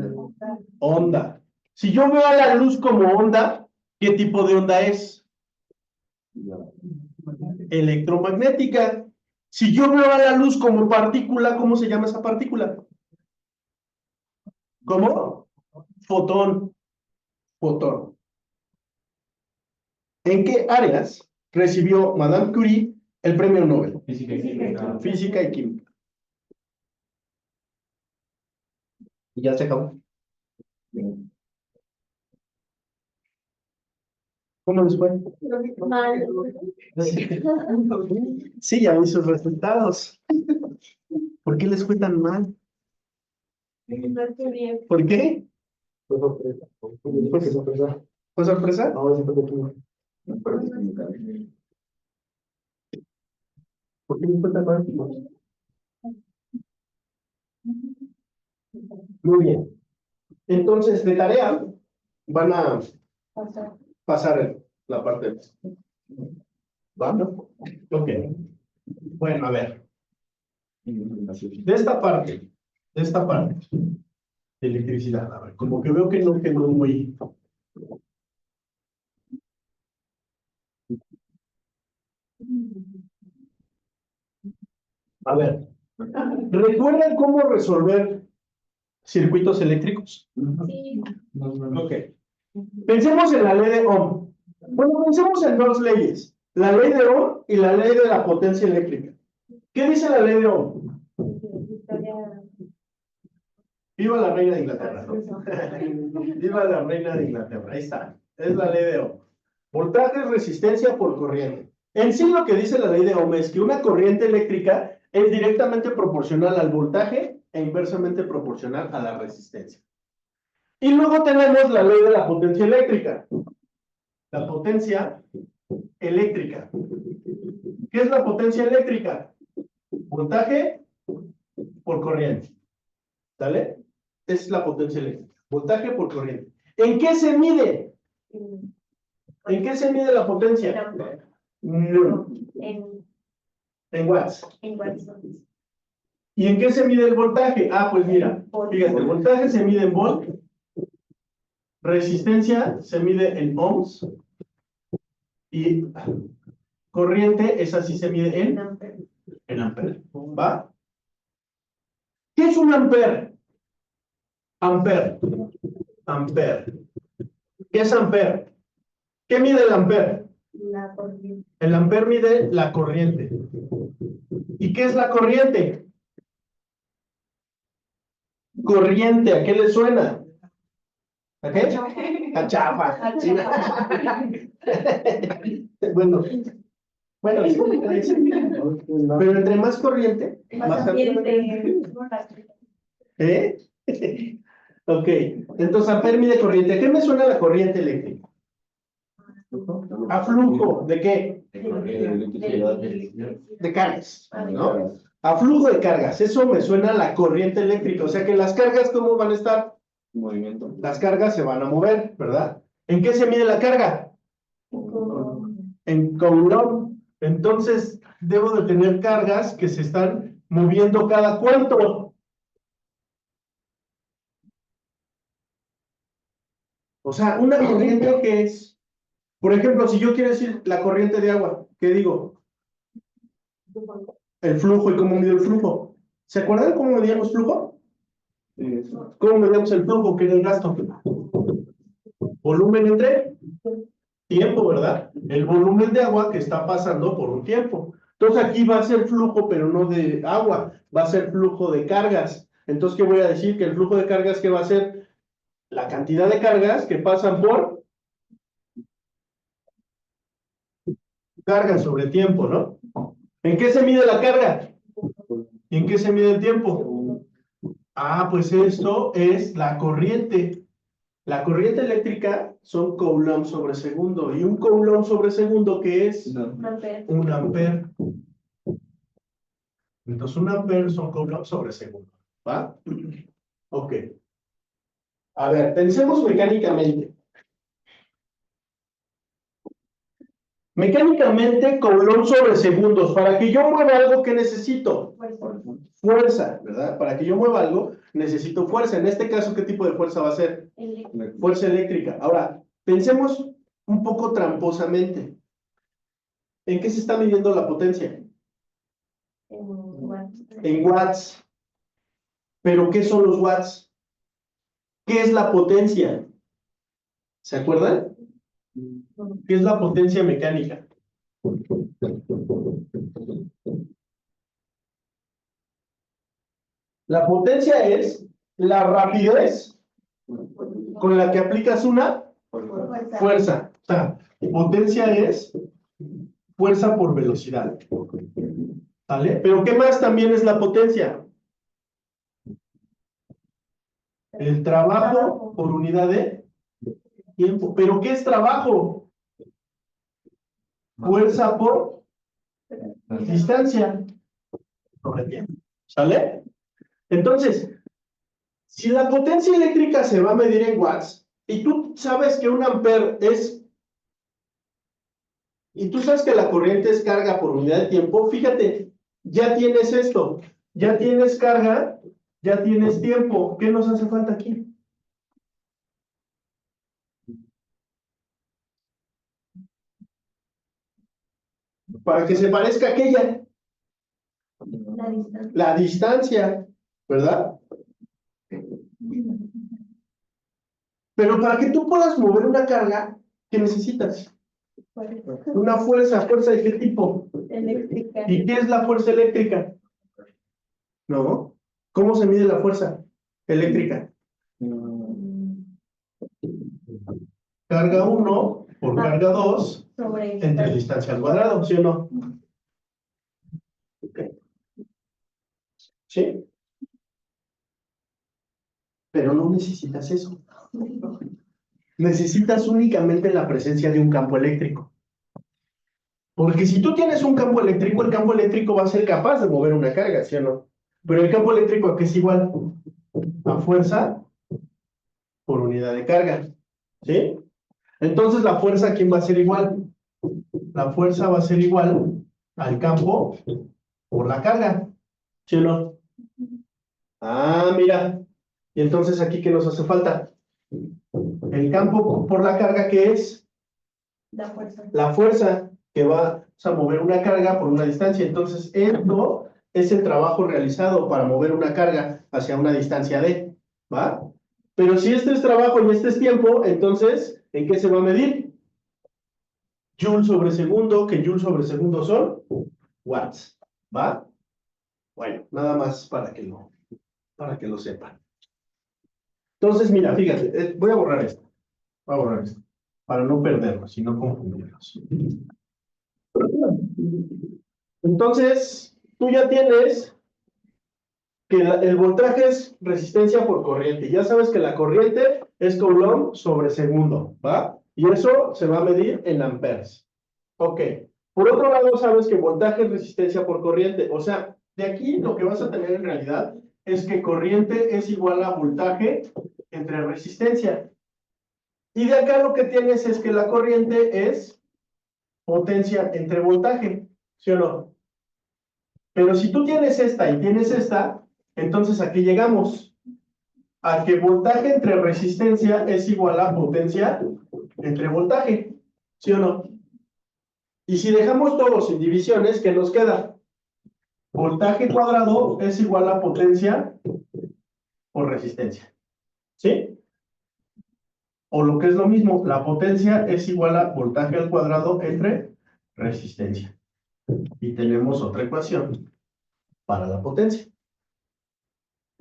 onda. Si yo veo a la luz como onda, ¿qué tipo de onda es? Electromagnética. Si yo veo a la luz como partícula, ¿cómo se llama esa partícula? ¿Cómo? Fotón. Fotón. ¿En qué áreas recibió Madame Curie el premio Nobel? Física y química. Física y química. Y ya se acabó. ¿Cómo les fue? Mal. Sí, ya vi sus resultados. ¿Por qué les fue tan mal? ¿Por qué? Fue sorpresa. Fue sorpresa. ¿Fue sorpresa? No, ese fue de química. No, pero es química. ¿Por qué les fue tan mal? Muy bien. Entonces, de tarea, van a pasar la parte. ¿Va? Ok. Bueno, a ver. De esta parte de electricidad, a ver, como que veo que no quedó muy. A ver, ¿recuerdan cómo resolver circuitos eléctricos? Sí. Ok. Pensemos en la ley de Ohm. Bueno, pensemos en dos leyes, la ley de Ohm y la ley de la potencia eléctrica. ¿Qué dice la ley de Ohm? Viva la reina de Inglaterra, ¿no? Viva la reina de Inglaterra, ahí está. Es la ley de Ohm. Voltaje es resistencia por corriente. En sí lo que dice la ley de Ohm es que una corriente eléctrica es directamente proporcional al voltaje e inversamente proporcional a la resistencia. Y luego tenemos la ley de la potencia eléctrica. La potencia eléctrica. ¿Qué es la potencia eléctrica? Voltaje por corriente. ¿Sale? Es la potencia eléctrica. Voltaje por corriente. ¿En qué se mide? En, ¿En qué se mide la potencia? No, en watts. en watts. ¿Y en qué se mide el voltaje? Ah, pues mira, fíjate, el voltaje se mide en volt, resistencia se mide en ohms, y corriente, esa sí se mide en ampere. ¿Va? ¿Qué es un ampere? Ampere. Ampere. ¿Qué es ampere? ¿Qué mide el ampere? La corriente. El ampere mide la corriente. ¿Y qué es la corriente? Corriente, ¿a qué le suena? ¿A qué? A chafa. A Sí. Bueno, sí. Pero entre más corriente, más ambiente. ¿Eh? Ok, entonces ampere mide corriente. ¿A qué me suena la corriente eléctrica? A flujo, ¿de qué? De cargas, ¿no? A flujo de cargas, eso me suena a la corriente eléctrica. O sea que las cargas, ¿cómo van a estar? Movimiento. Las cargas se van a mover, ¿verdad? ¿En qué se mide la carga? En Coulomb. Entonces, debo de tener cargas que se están moviendo cada cuánto. O sea, una corriente que es, por ejemplo, si yo quiero decir la corriente de agua, ¿qué digo? El flujo. ¿Y cómo mido el flujo? ¿Se acuerdan cómo medíamos flujo? ¿Cómo medíamos el flujo? ¿Qué era el gasto? Volumen entre tiempo, ¿verdad? El volumen de agua que está pasando por un tiempo. Entonces aquí va a ser flujo, pero no de agua, va a ser flujo de cargas. Entonces, ¿qué voy a decir? Que el flujo de cargas, ¿qué va a ser? La cantidad de cargas que pasan por carga sobre tiempo, ¿no? ¿En qué se mide la carga? ¿Y en qué se mide el tiempo? Ah, pues esto es la corriente. La corriente eléctrica son coulomb sobre segundo. ¿Y un coulomb sobre segundo qué es? Un ampere. Entonces, un ampere son coulomb sobre segundo. ¿Va? Ok. A ver, pensemos mecánicamente. Mecánicamente, coulomb sobre segundos. Para que yo mueva algo, ¿qué necesito? Fuerza, ¿verdad? Para que yo mueva algo, necesito fuerza. En este caso, ¿qué tipo de fuerza va a ser? Fuerza eléctrica. Ahora, pensemos un poco tramposamente. ¿En qué se está midiendo la potencia? En watts. ¿Pero qué son los watts? ¿Qué es la potencia? ¿Se acuerdan? ¿Qué es la potencia mecánica? La potencia es la rapidez con la que aplicas una fuerza. O sea, potencia es fuerza por velocidad. ¿Vale? Pero ¿qué más también es la potencia? El trabajo por unidad de tiempo. ¿Pero qué es trabajo? Fuerza por distancia sobre tiempo. ¿Sale? Entonces, si la potencia eléctrica se va a medir en watts, y tú sabes que un ampere es, y tú sabes que la corriente es carga por unidad de tiempo, fíjate, ya tienes esto, ya tienes carga, ya tienes tiempo. ¿Qué nos hace falta aquí? Para que se parezca a aquella, la distancia, ¿verdad? Pero para que tú puedas mover una carga, ¿qué necesitas? Una fuerza. ¿Fuerza de qué tipo? Eléctrica. ¿Y qué es la fuerza eléctrica? ¿No? ¿Cómo se mide la fuerza eléctrica? Carga 1 por carga 2 entre distancia al cuadrado, ¿sí o no? ¿Sí? Pero no necesitas eso. Necesitas únicamente la presencia de un campo eléctrico. Porque si tú tienes un campo eléctrico, el campo eléctrico va a ser capaz de mover una carga, ¿sí o no? Pero el campo eléctrico, ¿a qué es igual? A fuerza por unidad de carga. ¿Sí? Entonces la fuerza, ¿quién va a ser igual? La fuerza va a ser igual al campo por la carga. ¿Sí o no? Ah, mira. Y entonces aquí, ¿qué nos hace falta? El campo por la carga, ¿qué es? La fuerza. La fuerza que va a mover una carga por una distancia. Entonces, esto es el trabajo realizado para mover una carga hacia una distancia d, ¿va? Pero si este es trabajo y este es tiempo, entonces, ¿en qué se va a medir? Joule sobre segundo, que Joule sobre segundo son watts, ¿va? Bueno, nada más para que lo sepan. Entonces, mira, fíjate, voy a borrar esto. Voy a borrar esto, para no perderlos y no confundirlos. Entonces, tú ya tienes que el voltaje es resistencia por corriente. Ya sabes que la corriente es Coulomb sobre segundo, ¿va? Y eso se va a medir en amperes. Ok. Por otro lado, sabes que voltaje es resistencia por corriente. O sea, de aquí lo que vas a tener en realidad es que corriente es igual a voltaje entre resistencia. Y de acá lo que tienes es que la corriente es potencia entre voltaje, ¿sí o no? Pero si tú tienes esta y tienes esta, entonces aquí llegamos a que voltaje entre resistencia es igual a potencia entre voltaje, ¿sí o no? Y si dejamos todo sin divisiones, ¿qué nos queda? Voltaje cuadrado es igual a potencia por resistencia, ¿sí? O lo que es lo mismo, la potencia es igual a voltaje al cuadrado entre resistencia. Y tenemos otra ecuación para la potencia,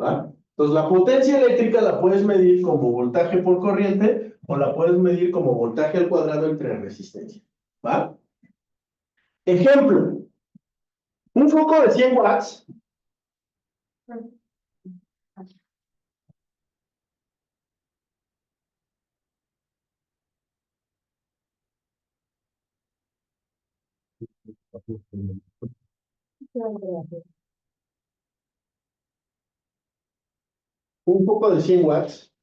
¿va? Entonces, la potencia eléctrica la puedes medir como voltaje por corriente o la puedes medir como voltaje al cuadrado entre resistencia, ¿va? Ejemplo, un foco de 100 watts un foco de 100 watts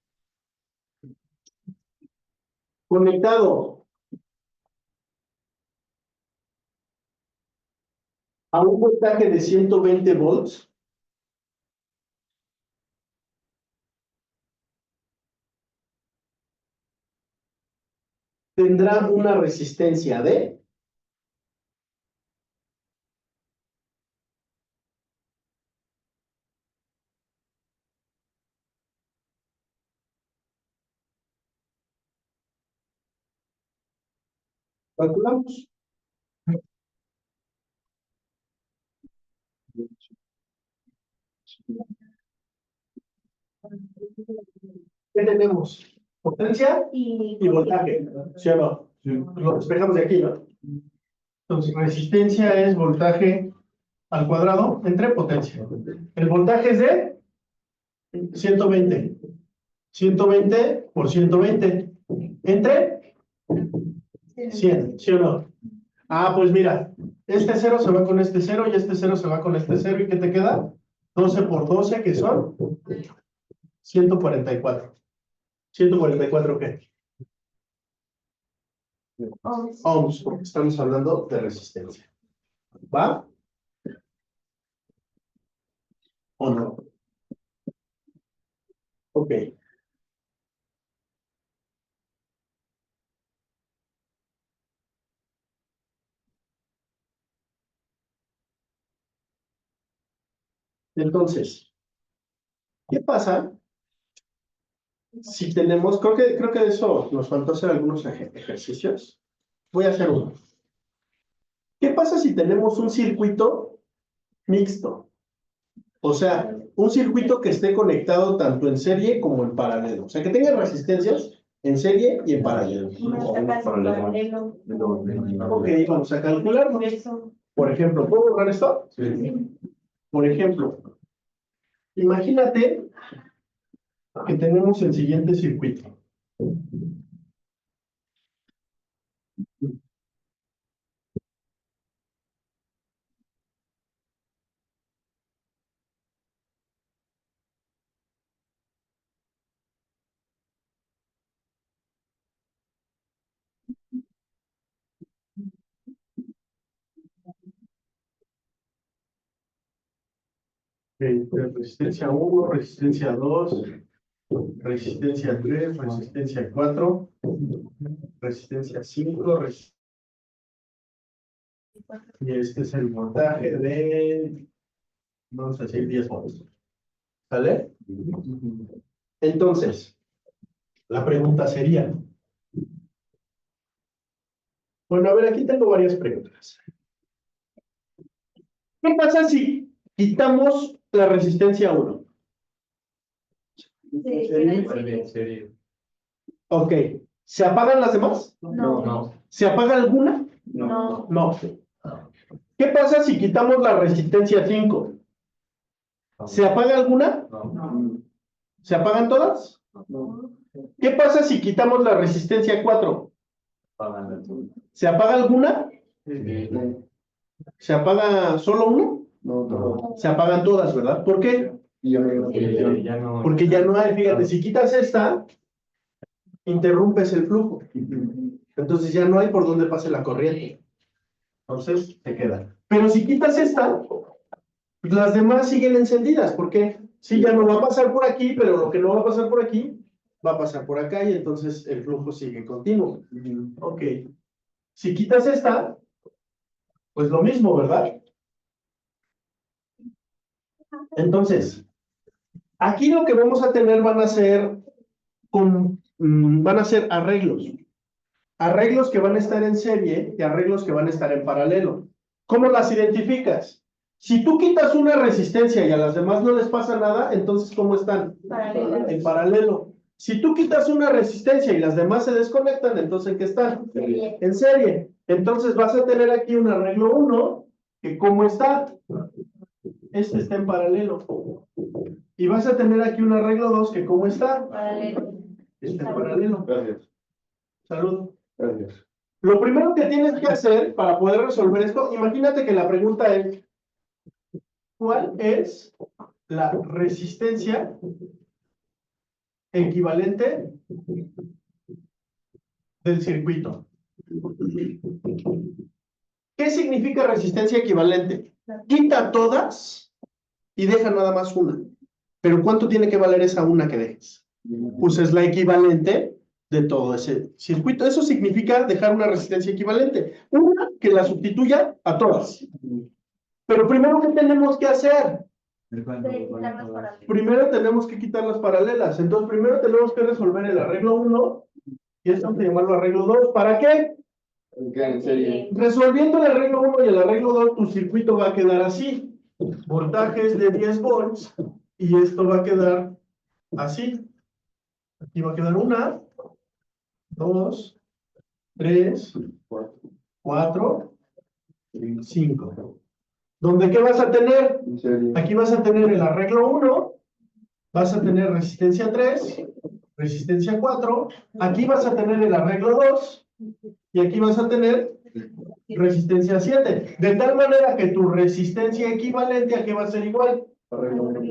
conectado a un voltaje de 120 volts, tendrá una resistencia de, calculamos, ¿qué tenemos? Potencia y voltaje, ¿sí o no? Lo despejamos de aquí, ¿no? Entonces, resistencia es voltaje al cuadrado entre potencia. El voltaje es de 120. 120 por 120. Entre 100, ¿sí o no? Ah, pues mira, este cero se va con este cero y este cero se va con este cero. ¿Y qué te queda? 12 por 12, que son 144. ¿144 qué? Ohms, porque estamos hablando de resistencia. ¿Va? ¿O no? Ok. Entonces, ¿qué pasa si tenemos, creo que de eso nos faltó hacer algunos ejercicios? Voy a hacer uno. ¿Qué pasa si tenemos un circuito mixto? O sea, un circuito que esté conectado tanto en serie como en paralelo. O sea, que tenga resistencias en serie y en paralelo. Paralelo. Ok, vamos a calcularlo. Por ejemplo, ¿puedo borrar esto? Sí. Por ejemplo, imagínate que tenemos el siguiente circuito. Resistencia 1, resistencia 2, resistencia 3, resistencia 4, resistencia 5, y este es el voltaje de, vamos a decir, 10 volts. ¿Sale? Entonces, la pregunta sería, bueno, a ver, aquí tengo varias preguntas. ¿Qué pasa si quitamos la resistencia 1? Ok, ¿se apagan las demás? No. ¿Se apaga alguna? No. No. ¿Qué pasa si quitamos la resistencia 5? ¿Se apaga alguna? No. ¿Se apagan todas? ¿Qué pasa si quitamos la resistencia 4? ¿Se apaga alguna? ¿Se apaga solo una? No. Se apagan todas, ¿verdad? ¿Por qué? Porque ya no hay, fíjate, si quitas esta, interrumpes el flujo. Entonces ya no hay por dónde pase la corriente. Entonces se queda. Pero si quitas esta, pues las demás siguen encendidas. ¿Por qué? Sí, ya no va a pasar por aquí, pero lo que no va a pasar por aquí, va a pasar por acá y entonces el flujo sigue continuo. Ok. Si quitas esta, pues lo mismo, ¿verdad? Entonces, aquí lo que vamos a tener van a ser arreglos. Arreglos que van a estar en serie y arreglos que van a estar en paralelo. ¿Cómo las identificas? Si tú quitas una resistencia y a las demás no les pasa nada, entonces ¿cómo están? Paralelo. En paralelo. Si tú quitas una resistencia y las demás se desconectan, entonces ¿en qué están? Serie. En serie. Entonces vas a tener aquí un arreglo 1, que ¿cómo está? Este está en paralelo. Y vas a tener aquí un arreglo 2, que ¿cómo está? Paralelo. Está en paralelo. Gracias. Salud. Gracias. Lo primero que tienes que hacer para poder resolver esto, imagínate que la pregunta es, ¿cuál es la resistencia equivalente del circuito? ¿Qué significa resistencia equivalente? Quita todas y deja nada más una. Pero ¿cuánto tiene que valer esa una que dejes? Pues es la equivalente de todo ese circuito. Eso significa dejar una resistencia equivalente. Una que la sustituya a todas. Pero primero, ¿qué tenemos que hacer? Primero tenemos que quitar las paralelas. Entonces, primero tenemos que resolver el arreglo 1 y esto vamos a llamarlo arreglo 2. ¿Para qué? En serie. Resolviendo el arreglo 1 y el arreglo 2, tu circuito va a quedar así. Voltajes de 10 volts y esto va a quedar así. Aquí va a quedar 1, 2, 3, 4, 5. ¿Dónde qué vas a tener? En serie. Aquí vas a tener el arreglo 1, vas a tener resistencia 3, resistencia 4, aquí vas a tener el arreglo 2 y aquí vas a tener resistencia 7. De tal manera que tu resistencia equivalente a qué va a ser igual.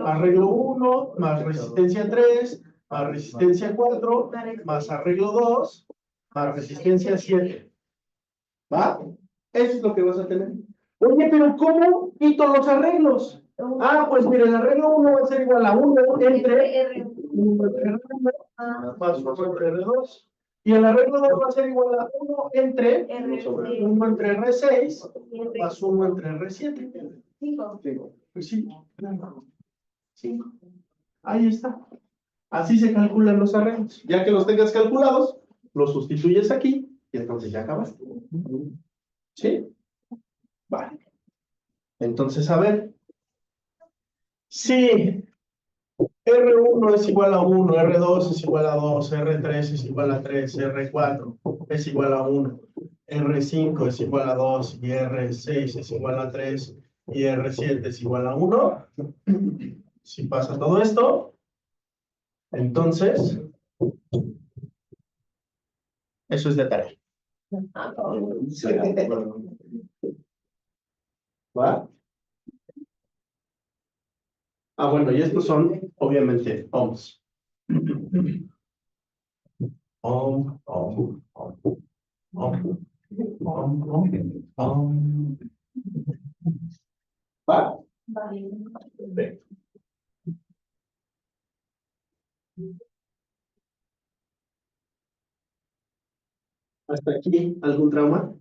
Arreglo 1 más resistencia 3 más resistencia 4 más arreglo 2 más resistencia 7. ¿Va? Eso es lo que vas a tener. Oye, pero ¿cómo quito los arreglos? Ah, pues mira, el arreglo 1 va a ser igual a 1 entre 1 entre R1 más 1 entre R2. Y el arreglo 2 va a ser igual a 1 entre 1 entre R6 más 1 entre R7. 5. Pues sí. 5. Ahí está. Así se calculan los arreglos. Ya que los tengas calculados, los sustituyes aquí y entonces ya acabaste. ¿Sí? Vale. Entonces, a ver. Si R1 es igual a 1, R2 es igual a 2, R3 es igual a 3, R4 es igual a 1, R5 es igual a 2, y R6 es igual a 3, y R7 es igual a 1. Si pasa todo esto, entonces, eso es de tarea. ¿Va? Ah, bueno, y estos son, obviamente, ohms. Ohm, ohm, ohm, ohm, ohm, ohm, ohm. ¿Va? Vale. Perfecto. ¿Hasta aquí algún trauma?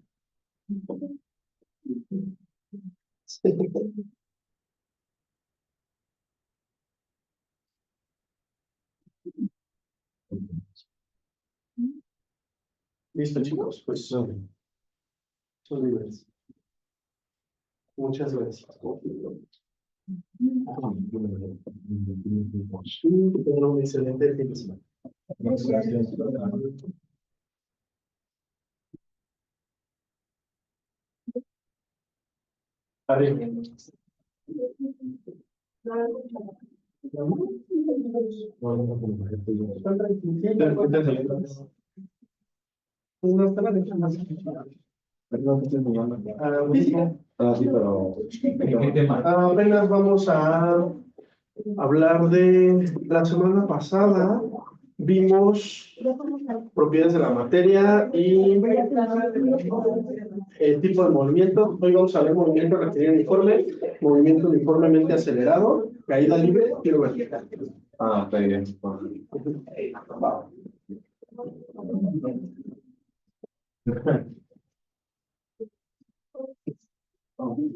Listo, chicos, pues son libres. Muchas gracias. Que tengan un excelente fin de semana. Muchas gracias. Arriba. Están tranquilos. No están Perdón, que estoy enseñando. física. Sí, pero. ¿Qué tema? Apenas vamos a hablar de la semana pasada. Vimos propiedades de la materia y el tipo de movimiento. Hoy vamos a ver movimiento rectilíneo uniforme, movimiento uniformemente acelerado, caída libre, giro vertical. Está bien. Hola.